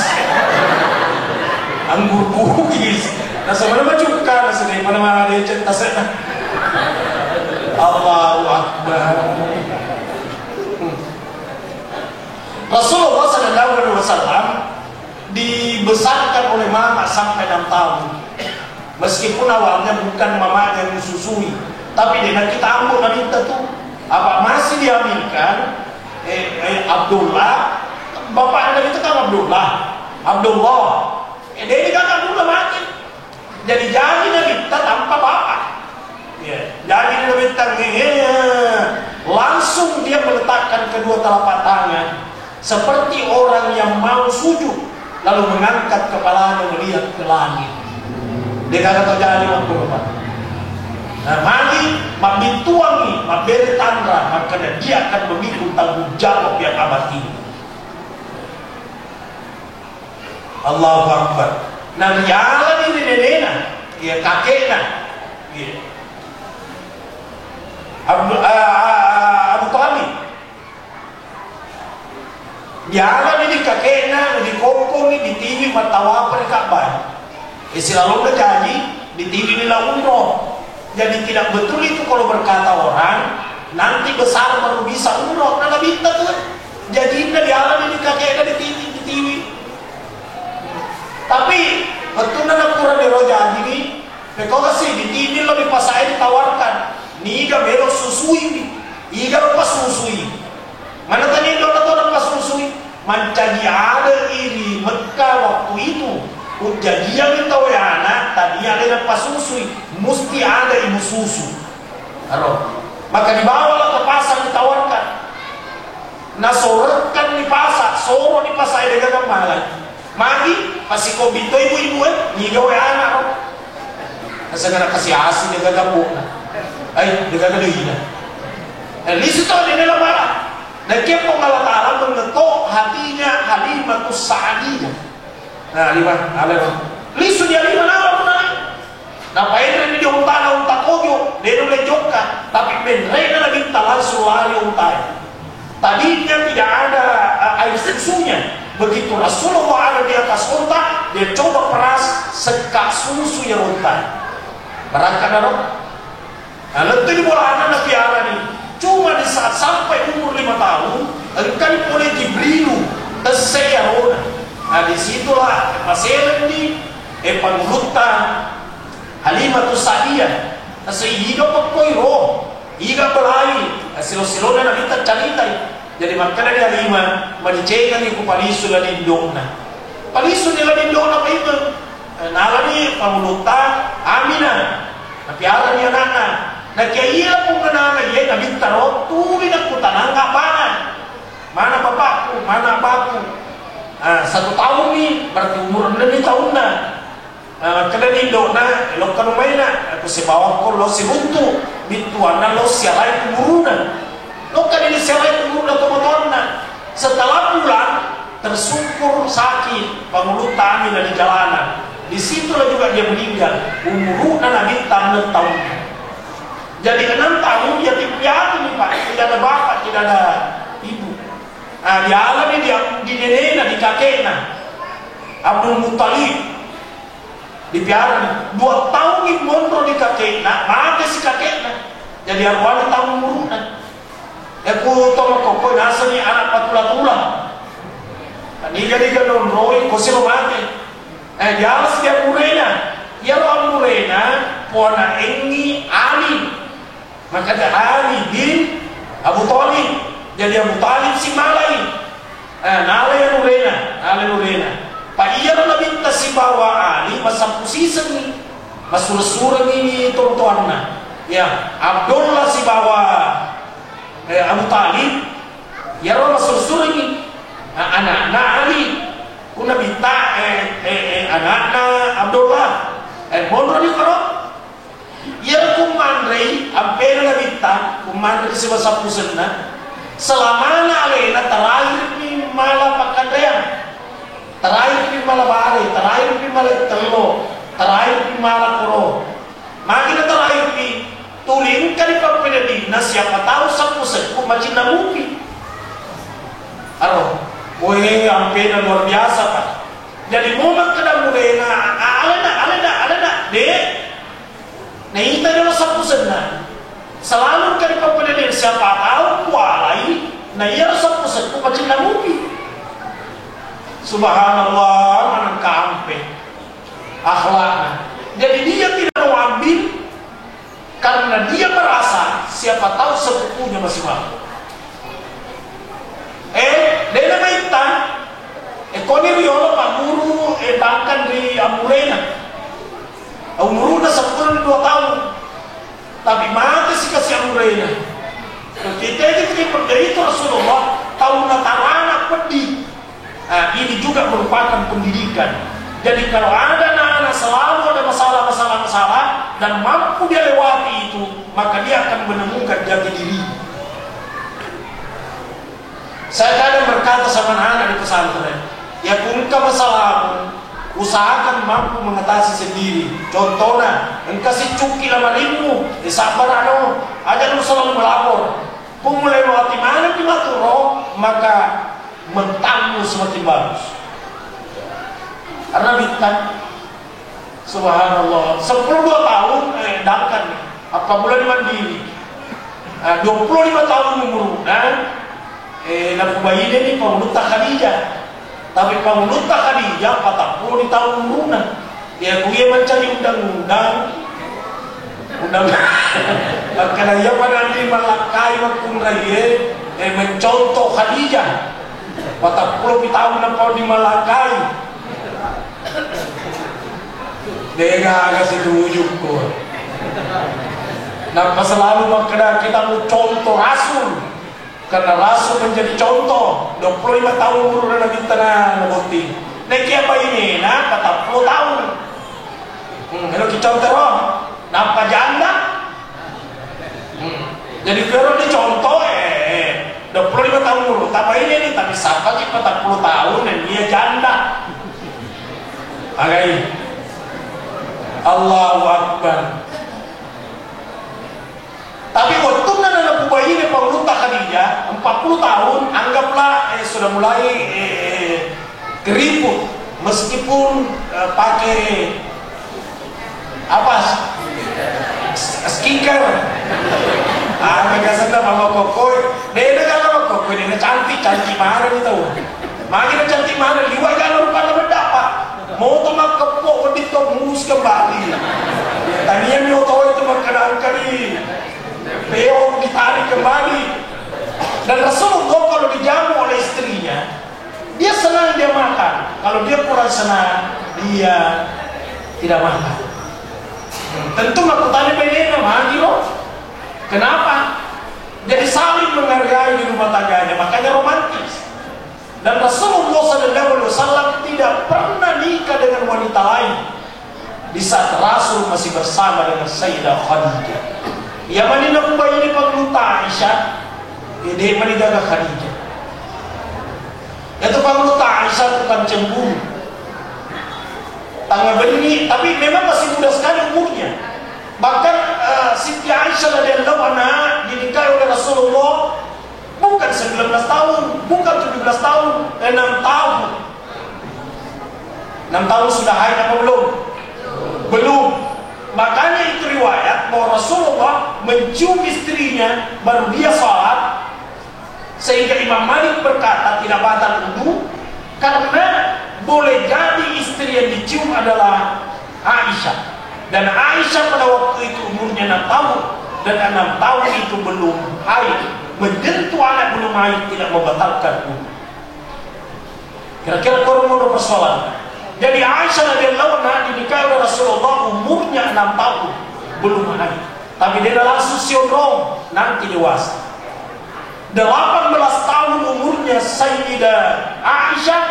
[SPEAKER 7] Anggur bugis. Nasa mana macuka? Nasa dari mana dia cerita sana. Allahu Akbar. Rasulullah SAW dibesarkan oleh mama sampai 6 tahun. Meskipun awalnya bukan mama yang menyusui, tapi dengan kita ambil dan kita tuh apa masih diambilkan Abdullah, bapak Nabi itu kan Abdullah. Dia ini kan Abdullah mati. Jadi Nabi kita tanpa bapak. Jadi Nabi langsung dia meletakkan kedua telapak tangan seperti orang yang mau sujud, lalu mengangkat kepalanya melihat ke langit. Dia kata terjadi waktu apa? Nah, mari membituangi, memberi tanda, maka dia akan memikul tanggung jawab yang amat tinggi. Allahu Akbar. Nah, jalan ini neneknya, ya kakeknya, ya. Abu Talib. Jalan ini kakeknya, di kokong, di TV matawapar Ka'bah. Selalu terjadi di TV ini lah umroh. Jadi tidak betul itu kalau berkata orang nanti besar baru bisa umroh. Nah kita tuh jadi di alam ini kakeknya di TV. Tapi betul nak kurang di roja ini. Kau kasih di TV lebih pas saya ditawarkan. Niga belok susui ni, iga pas susui. Mana tadi orang pas susui? Mencari ada ini Mekah waktu itu. Kejadian itu ya anak tadi ada pas susui, mesti ada ibu susu. Maka dibawalah ke pasar ditawarkan. Nah sorekan di pasar, soro di pasar dengan malah. Magi masih kau bito ibu-ibu niga ya anak. Nasagana kasih asi dia gagapok na. Ay, dia gagalahin na. Listo dia nila mala. Nagkaya po Allah Ta'ala mengetok hatinya Halimatus Sa'adiyah. Nah, listo dia lima nawa po na. Napain rin dia unta na unta koyo. Dia nulay jokka. Tapi menray na naging talan sulali untay. Tadinya tidak ada air susunya. Begitu Rasulullah ada di atas unta, dia coba peras sekak susu yang unta. Berangkat dong. Nah, letu di bola anak Nabi Allah nih. Cuma di saat sampai umur 5 tahun, engkau boleh Jibrilu tersejarona. Nah, disitulah masalah ini pangulutan Halimatus Sa'adiyah. Sehingga pokoknya iga belai, silo-silona na kita caritai. Jadi makanya dia Halimah madicekan ni kupalisu la dindongna. Palisu nila dindongna pa itu. Nalani pangulutan Aminah. Napiara ni anakna. Nagkaya pong kanana iya nabintaro tuwi na kutanang kapanan. Mana bapakku, mana bapakku. 1 tahun ni berarti umur 6 tahun na. Kada dindongna lokal maina. Ako si bawah ko lo si buntu. Bituan na lo sialay kumuruna. Lo kan ini selai kumuruna tomotorna. Setelah pulang tersungkur sakit pangulutan dari jalanan. Disitulah juga dia meninggal. Umuruna nabi 6 tahun. Jadi 6 tahun dia piatu nih Pak. Tidak ada bapak, tidak ada ibu. Nah, di alam ini di neneknya, di kakeknya. Abdul Muttalib dipiara 2 tahun ini mondro di kakeknya. Mati si kakeknya. Jadi arwahnya tahun umuruna. Aku tolong koko nasa ni anak patula-tula. Ini jadi gadon roy kosilo mati. Dia alas dia murena. Dia orang murena puana engi Ali. Maka dia Ali bin Abu Thalib. Jadi Abu Thalib si malai. Nalai murena. Pak iya na binta si bawa Ali masam pusisan ni. Masura-sura ni tuan-tuanna. Ya, Abdullah si bawa Abu Talib, ya roh masuk ini anak-anak Ali, kuna binta anak-anak Abdullah, mondro ni karo, ya kumandrei, ampera na binta, kumandrei si basa pusenna, selama na alena terakhir ni malah pakandrean, terakhir ni malah bare, terakhir ni malah telo, terakhir ni malah koro, makin terakhir ni tuling kali pempenedina siapa tahu sapu seku macam namupi. Aro, weh ampena luar biasa Pak. Jadi momen kada mulena, alena, dek. Nah itu adalah sapu senang. Selalu kali pempenedina siapa tahu kualai, nah ia sapu seku macam namupi. Subhanallah, mana kampe akhlaknya. Jadi dia tidak mau ambil. Karena dia merasa siapa tahu sepupunya masih mampu. Dia namaitan. Koni riolo panguru bangkan di Amurena. Umuruna 10 2 tahun. Tapi mati si kasih Amurena. Kita itu Rasulullah tahun natarana pedih. Ini juga merupakan pendidikan. Jadi kalau ada anak-anak selalu ada masalah dan mampu dia lewati itu, maka dia akan menemukan jati diri. Saya kadang berkata sama anak-anak di pesantren, ya punya masalah, usahakan mampu mengatasi sendiri. Contohnya, engkau si cuki lama ilmu, sabar aja lu selalu melapor. Pun mulai melewati mana di maturo, maka mentangmu semakin bagus. Karena bintang subhanallah 10-2 tahun dangkan apa bulan mandiri 25 tahun umur nakubayin ini pangulutan Khadijah. Tapi pangulutan Khadijah 40 tahun umurna. Dia kuya mencari undang-undang karena ia pada di Malakai waktu raya mencontoh Khadijah 40 tahun nampak di Malakai. Dia agak setuju kok. Nah, selalu makna kita mau contoh Rasul. Karena Rasul menjadi contoh. 25 tahun umur Nabi Tanah Nabi. Nek apa ini? Nah, 40 tahun. Kalau kita contoh Jadi kalau dicontoh 25 tahun dulu, tambah ini nih, tapi sampai 40 tahun dan dia janda. Agai, Allahu Akbar. Tapi waktu nana bubai ini pengurutan Khadijah 40 tahun, anggaplah sudah mulai keriput, meskipun pakai apa skincare. Mereka sedang mama kokoi, dia kan mama kokoi, dia cantik mana nih tahu? Makin cantik mana, liwat kalau rupa nama dapat, mau tuh mak kepok begitu mulus kembali. Tadinya mau tahu itu makanan kali, peong ditarik kembali. Dan Rasulullah kalau dijamu oleh istrinya, dia senang dia makan. Kalau dia kurang senang, dia tidak makan. Tentu aku tanya bedanya mandi loh. Kenapa? Jadi saling menghargai di rumah tangganya, makanya romantis. Dan Rasulullah SAW tidak pernah nikah dengan wanita lain di saat Rasul masih bersama dengan Sayyidah Khadijah. Yang mana Ubay ini pengeluta Aisyah, dia menjaga Khadijah. Itu pengeluta Aisyah bukan cemburu. Tangga beni, tapi memang masih muda sekali umurnya. Bahkan Siti Aisyah radhiyallahu anha dinikahi oleh Rasulullah bukan 19 tahun, bukan 17 tahun, 6 tahun. 6 tahun sudah haid apa belum? Belum. Makanya itu riwayat bahwa Rasulullah mencium istrinya baru dia sholat, sehingga Imam Malik berkata tidak batal wudu karena boleh jadi istri yang dicium adalah Aisyah. Dan Aisyah pada waktu itu umurnya 6 tahun, dan 6 tahun itu belum haid. Menyentuh anak belum haid tidak membatalkan wudu. Kira-kira korang mau persoalan. Jadi Aisyah radhiyallahu anha dinikahi oleh Rasulullah umurnya 6 tahun, belum haid. Tapi dia langsung siondrong, nanti dewasa. 18 tahun umurnya Sayyidah Aisyah,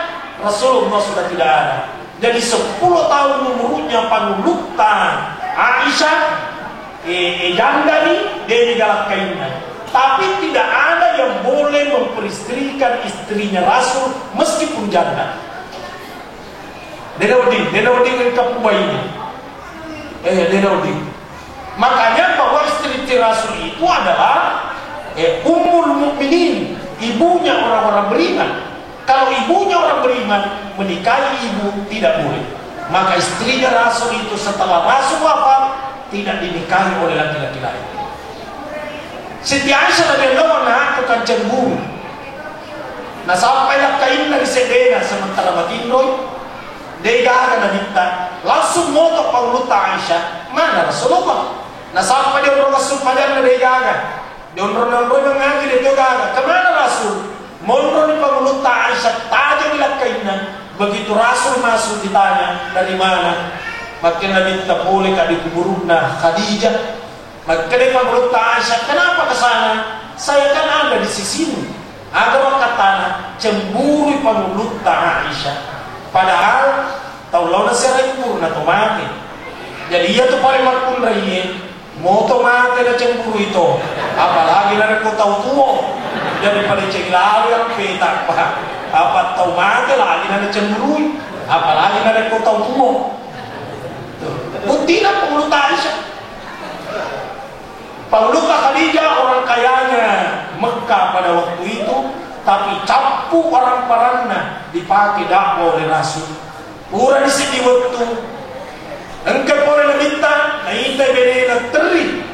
[SPEAKER 7] Rasulullah sudah tidak ada. Jadi 10 tahun umurnya pengelutan Aisyah, janda nih, dia digalak kainnya. Tapi tidak ada yang boleh memperistrikan istrinya Rasul meskipun janda. Denoding ke Ubay ini. Denoding. Makanya bahwa istri Rasul itu adalah Ummul Mukminin, ibunya orang-orang beriman. Kalau ibunya orang beriman menikahi ibu tidak boleh. Maka istrinya Rasul itu setelah Rasul wafat tidak dinikahi oleh laki-laki lain. Siti Aisyah radhiyallahu anha bukan cemburu. Nah sampailah kain dari sedena sementara matindoi, dia akan minta langsung moto pengeluta Aisyah mana Rasulullah. Nah sampai dia orang Rasul padahal dia gagal. Dia orang mengaji dia gagal. Kemana Rasul? Mondro ni pengeluta Aisyah tajam ilat kainan. Begitu Rasul masuk ditanya dari mana, makin minta boleh kadi kuburuna Khadijah. Maka dia pengeluta Aisyah, kenapa ke sana? Saya kan ada di sisimu. Agar katana cemburu pengeluta Aisyah. Padahal tahu lawan serai purna to mati. Jadi ia tu paling makun rayi. Moto mati na cemburu itu. Apalagi na ko tahu tuo. Jadi pada ceglawi yang petak pak. Apa tahu mati lagi na cemburu. Apalagi na ko tahu tuo. Bukti na pengeluta Aisyah. Pengeluta Khadijah orang kayanya Mekah pada waktu itu, tapi capu orang paranna dipakai dakwah oleh Rasul. Pura di sini waktu engkau boleh minta, na ita benena teri.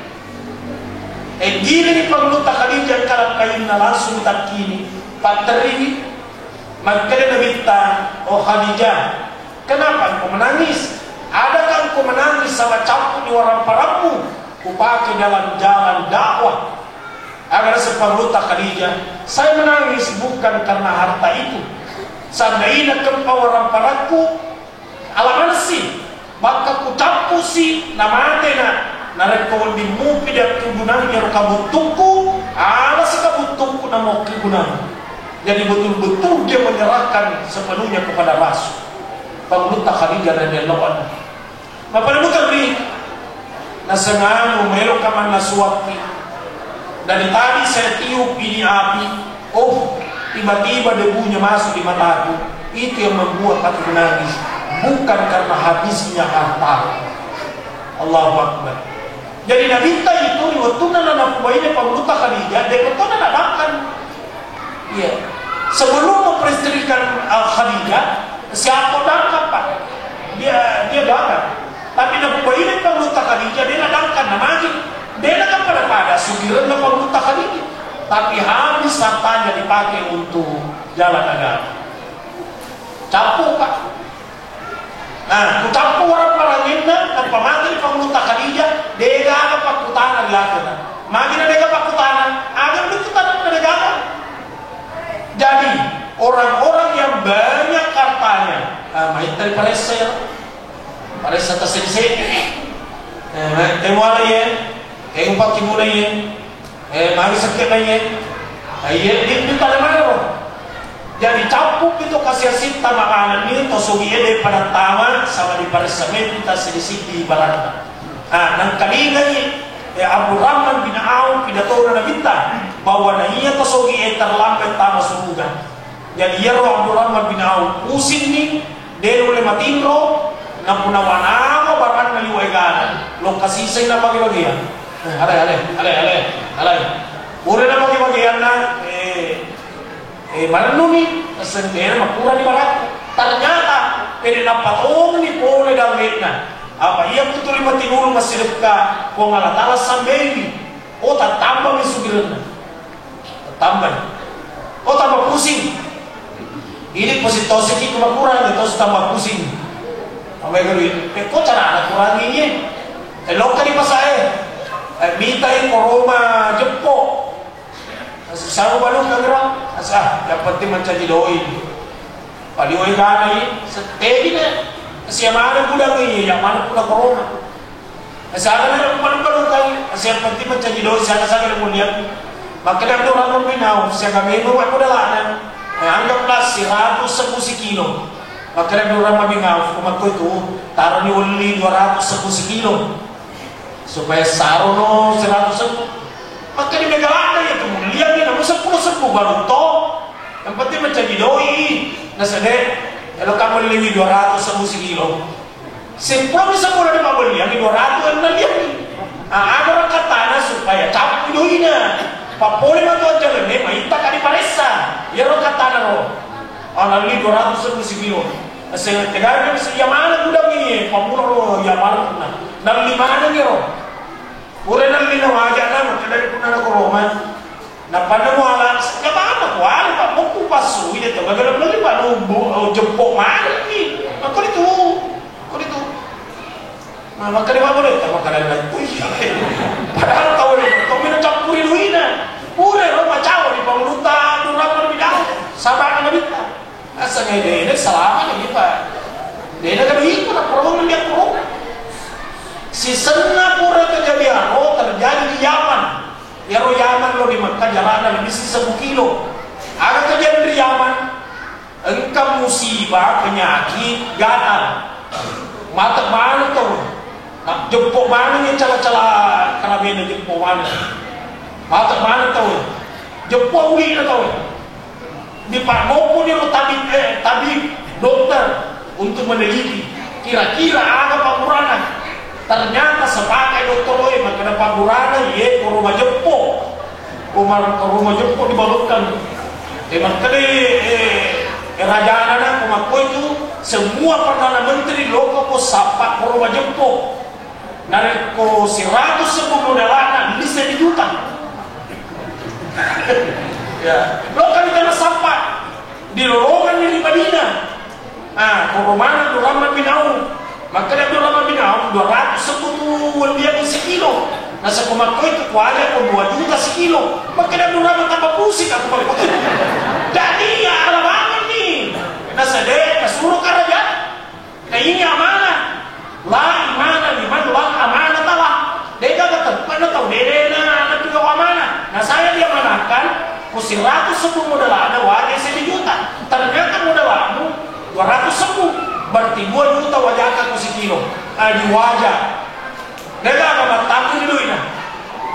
[SPEAKER 7] Gini ni pengeluta Khadijah kalau kain na langsung tak kini pateri. Maka dia minta, oh Khadijah, kenapa engkau menangis? Adakah engkau menangis sama capu di orang paramu? Kupakai dalam jalan dakwah. Agar sepengeluta Khadijah, saya menangis bukan karena harta itu. Sandaina kempau orang paraku alaman sih, maka ku capu sih nama na narekol di mupi dan kebunannya kabutuku, ala sekabutuku nama kebunan. Jadi betul-betul dia menyerahkan sepenuhnya kepada Rasul. Pengeluta Khadijah radhiyallahu anha. Bapak bukan di nasanganu melo kaman nasuwati. Dari tadi saya tiup ini api, oh tiba-tiba debunya masuk di mataku. Itu yang membuat aku menangis, bukan karena habisnya harta. Allahu Akbar. Jadi Nabi itu waktu nana kubaini pemuluta Khadijah, dia betul nana makan. Iya. Sebelum memperistirikan Khadijah, siapa datang Pak? Dia datang. Tapi Nabi kubaini pemuluta Khadijah, dia datang namanya. Dia kan pada sugiran na pemuluta Khadijah. Tapi habis hartanya dipakai untuk jalan agama. Campur Pak. Nah, kucampur orang inna dan pemakai pemuluta Khadijah, dia agak pakutana dilakukan. Magina dia pakutana, agak pakutana negara. Jadi orang-orang yang banyak hartanya, main dari Palestina tersensi, temuan ya. Empat kimura ye, mari sakit ye, di pada mana? Jadi campur itu kasih sita makanan ini tosogi ede pada taman sama di pada semen kita sedikit di barang. Dan kali ini Abu Rahman bin Auf pidato na minta bahwa na iya tosogi ede terlambat taman surga. Jadi ya Abu Rahman bin Auf pusing ni, dia oleh matinro, napunawana mo barang naliwaiganan, lokasi saya na bagi-bagian. Alay. Ure na bagi-bagian na, mananuni, sendiri makura di barat. Ternyata, pwede napatong ni Pole damit na. Apa iya betul lima tinulong masilip ka, kung alatalas sa baby, o tatambang ni sugiran na. Tambah pusing. Ini positosi kita makurang, ito sa tambah pusing. Amay gawin, kok cara anak kurangin niya? Lokal di pasaya. Minta yang koroma jeppo, sama balong kageram, yang penting mencari doi. Padi doi ganai, setegi na, siapa mana pula ni, yang mana pula koroma. Sekarang ada balong kali, yang penting mencari doi, siapa saja yang mulia. Maka dah orang minau, siapa minum aku dah lanan, anggaplah 110 kilo. Maka dah orang minau, umatku itu taruh ni uli 210 kilo. Supaya sarono 100 sebu, maka di Megalanda ya kemudian dia namun 10 sebu baru toh. Yang penting mencari doi, nasade kalau kamu lebih 200 sebu sekilo, 10 bisa mulai dibeli yang 200 yang nanti. Ada orang katana supaya campur doinya, papoli matu aja le, maita kali paresa, ya orang katana lo, lebih 200 sebu sekilo. Saya tegar yang mana gudang ini, pamulo yang mana pun. Dan di mana ni ro? Ure nang lina wajah nama kadari puna na koroma. Na pada mo ala, ya mana kuali pak mo kupasu ide to. Bagala lagi pak no jempok mana ni? Kau itu. Maka dia boleh tak makan lagi. Padahal kau minum campuri luina. Ure ro macam di pemulutan durang bidang. Sabar na bita. Asalnya ini selama ni pak. Dia nak itu nak program dia program. Si senna pura kejadian terjadi di Yaman. Ya ro Yaman lo di Mekah jalanan lebih 10 kilo. Ada kejadian di Yaman. Engkau musibah penyakit gatal. Mata mana tu? Nak jemput mana ni cala-cala karabina jemput mana? Mata mana tu? Jemput uli tu. Di Pak Mopo ni lo tabib dokter untuk meneliti. Kira-kira ada penguranan. Ternyata sebagai dokter loe maka dapat burana ye ke rumah jeppo di balutkan maka kerajaan anak rumah itu semua perdana menteri loko ko sapa ke rumah jeppo narik ko 100 sebelum modalana bisa dijuta ya lo kan kita sapa di lolongan di Madinah ke rumah Rahman bin Auf. Maka dia bilang bin Auf 200 sebutu dia sekilo. Nasa kumakko itu kuala ko 2 juta sekilo. Maka dia bilang tambah pusing aku balik. Jadi ya alamangan ni. Nasa dia kasuruh kerajaan. Nah ini amanah. La imana liman la amanah talah. Dia kata mana tahu dia anak juga amanah. Nah saya dia manahkan ku 100 sebu modal ada wajah 1 juta. Ternyata modal anu 200 sebu. Berarti 2 juta wajah aku sekilo. Di wajah. Nega apa mataku di dunia.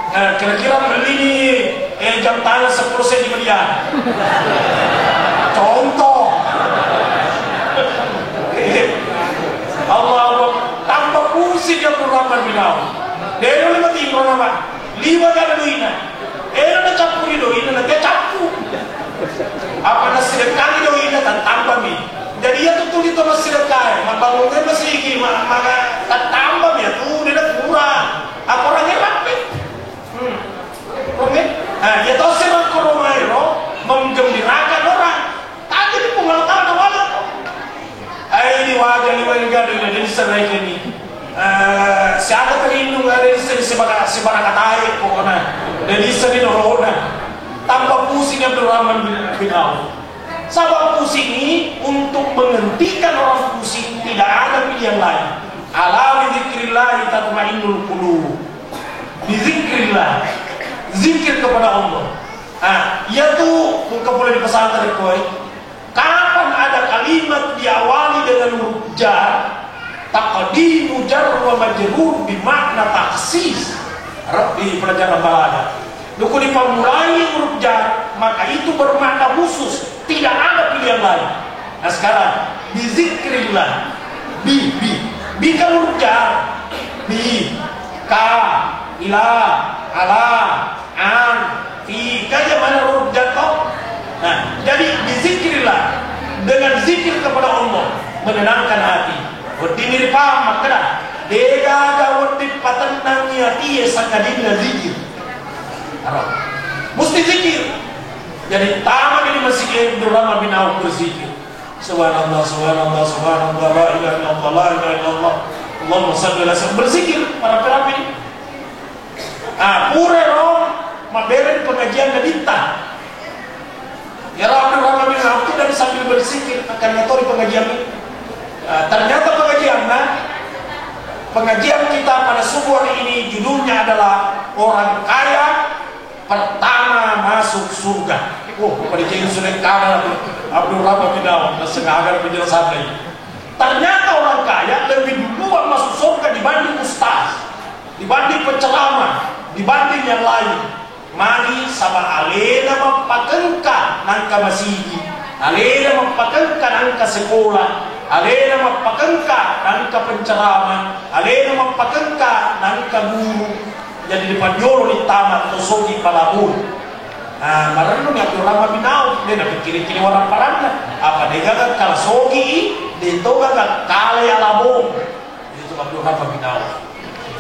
[SPEAKER 7] Kira-kira beli jam tangan 10 cm. Contoh. Allah tambah pusing yang Rahman bin Auf. Dia lima tinggal nama, 5 kali doina. Na campur doina, na dia campur. Apa na sedekah doina tan tambah mi. Jadi ya tuh itu na sedekah, mabangunnya masih gini, maka tambah ya tuh dia kurang. Apa orangnya rapi? Ya tahu sih bang Koromairo menggembirakan orang. Tadi di pengalatan awalnya. Ini wajah ini wajah ini diserai ini. Siapa terlindung ada di sini sebarang kata air pokoknya. Dan di sini roda. Tanpa pusing Abdul Rahman bin Auf. Sabab pusing ini untuk menghentikan orang pusing tidak ada pilihan lain. Ala bi dzikrillah tatmainnul qulub. Bi dzikrillah. Zikir kepada Allah. Ya tuh bukan boleh di pesantren koi. Kapan ada kalimat diawali dengan huruf jar, taqdimu jar wa majrur bimakna taksis. Di pelajaran balaghah. Kalau dimulai huruf jar, maka itu bermakna khusus, tidak ada pilihan lain. Nah sekarang bizikrillah, bi kan huruf jar, bi, ka, ila, ala, an, fi, kaja mana huruf jar toh? Nah, jadi bizikrillah, dengan zikir kepada Allah menenangkan hati. Wadinir paham makna dega gawat patenang hati sakadina zikir. Mesti zikir. Jadi tamat ini masih Abdul Rahman bin Auf berzikir. Subhanallah, subhanallah, subhanallah, la ilaha illallah, la ilaha illallah. Allahumma shalli ala sayyidina berzikir para perapi. Pura roh maberen pengajian nadita. Ya Abdul Rahman bin Auf itu dari sambil berzikir akan ngatori pengajian ini. Ternyata pengajian kita pada subuh hari ini judulnya adalah orang kaya pertama masuk surga. Pada jadi sudah kalah Abdul Rahman bin Auf sengaja penjelasan ini. Ternyata orang kaya lebih duluan masuk surga dibanding ustaz, dibanding penceramah, dibanding yang lain. Mari sama alena mempakengka nangka masjid, alena mempakengka nangka sekolah, alena mempakengka nangka penceramah, alena mempakengka nangka guru. Jadi depan yolo di tamat atau sogi palabun. Marano ni Abdul Rahman bin Auf dia nak kiri-kiri orang paranda. Apa dia gagal kalau sogi dia tu gagal kalau ya labung. Itu Abdul Rahman bin Auf.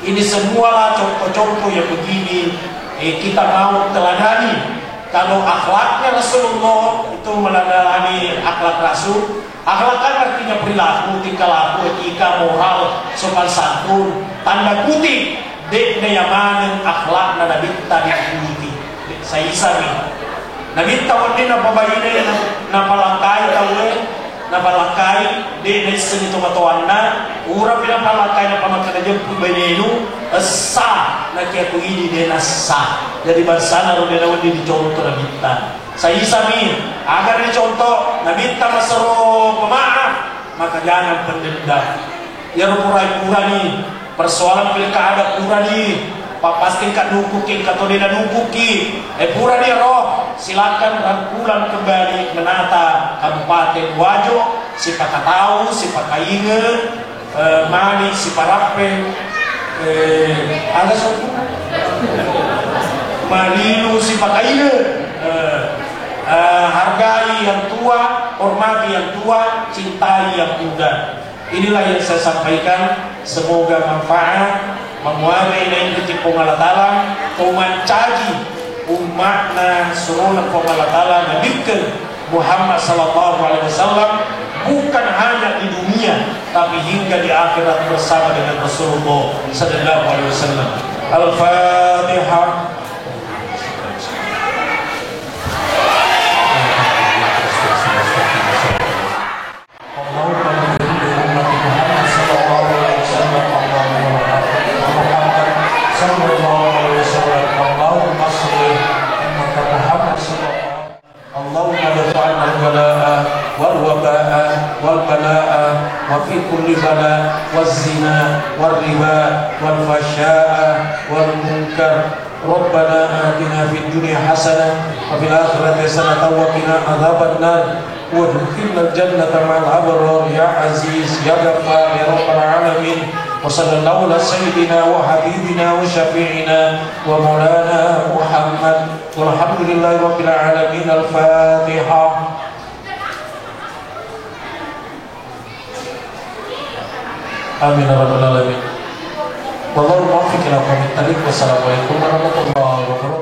[SPEAKER 7] Ini semua contoh-contoh yang begini kita mau teladani. Kalau akhlaknya Rasulullah itu meladani akhlak Rasul. Akhlak kan artinya perilaku, tingkah laku, etika, moral, sopan santun. Tanda kutip dek nayamanan akhlak na Nabi tadi ini. Saya isami. Nabi tawon din na pabayina na palangkay tawe na palangkay di sini tumatuan na ura pinapalangkay na pamakadajang pubanenu sa na kaya ini din na sa. Jadi bahasa na rin naman din dicontoh Nabi ta. Saya isami agar dicontoh Nabi ta masaro pemaaf maka jangan pendendam. Ya pura-pura nih persoalan pilkada pura nih. Pasti kat nukukin atau dia nukuki. Pura dia roh. Silakan rangkulan kembali menata Kabupaten Wajo, si Pakatau, si Pakainge, Mani, si Parape, ada suatu Marilu, si Pakainge. Hargai yang tua, hormati yang tua, cintai yang muda. Inilah yang saya sampaikan. Semoga manfaat. Menguasai dan ketipung Allah Ta'ala memancaji umatna suruh Allah Ta'ala nabikan Muhammad sallallahu alaihi wasallam bukan hanya di dunia tapi hingga di akhirat bersama dengan Rasulullah sallallahu alaihi wasallam. Al-Fatihah. وفي كل بلاء والزنا والربا والفحشاء والمنكر ربنا آتنا في الدنيا حسنة وفي الآخرة حسنة وقنا عذاب النار وادخلنا الجنة مع الأبرار يا عزيز يا غفار يا رب العالمين. وصلى الله على سيدنا وحبيبنا وشفيعنا ومولانا محمد والحمد لله رب العالمين. الفاتحة. آمين يا رب العالمين. والله الموفق إلى قوم الطريق. والسلام عليكم ورحمة الله وبركاته.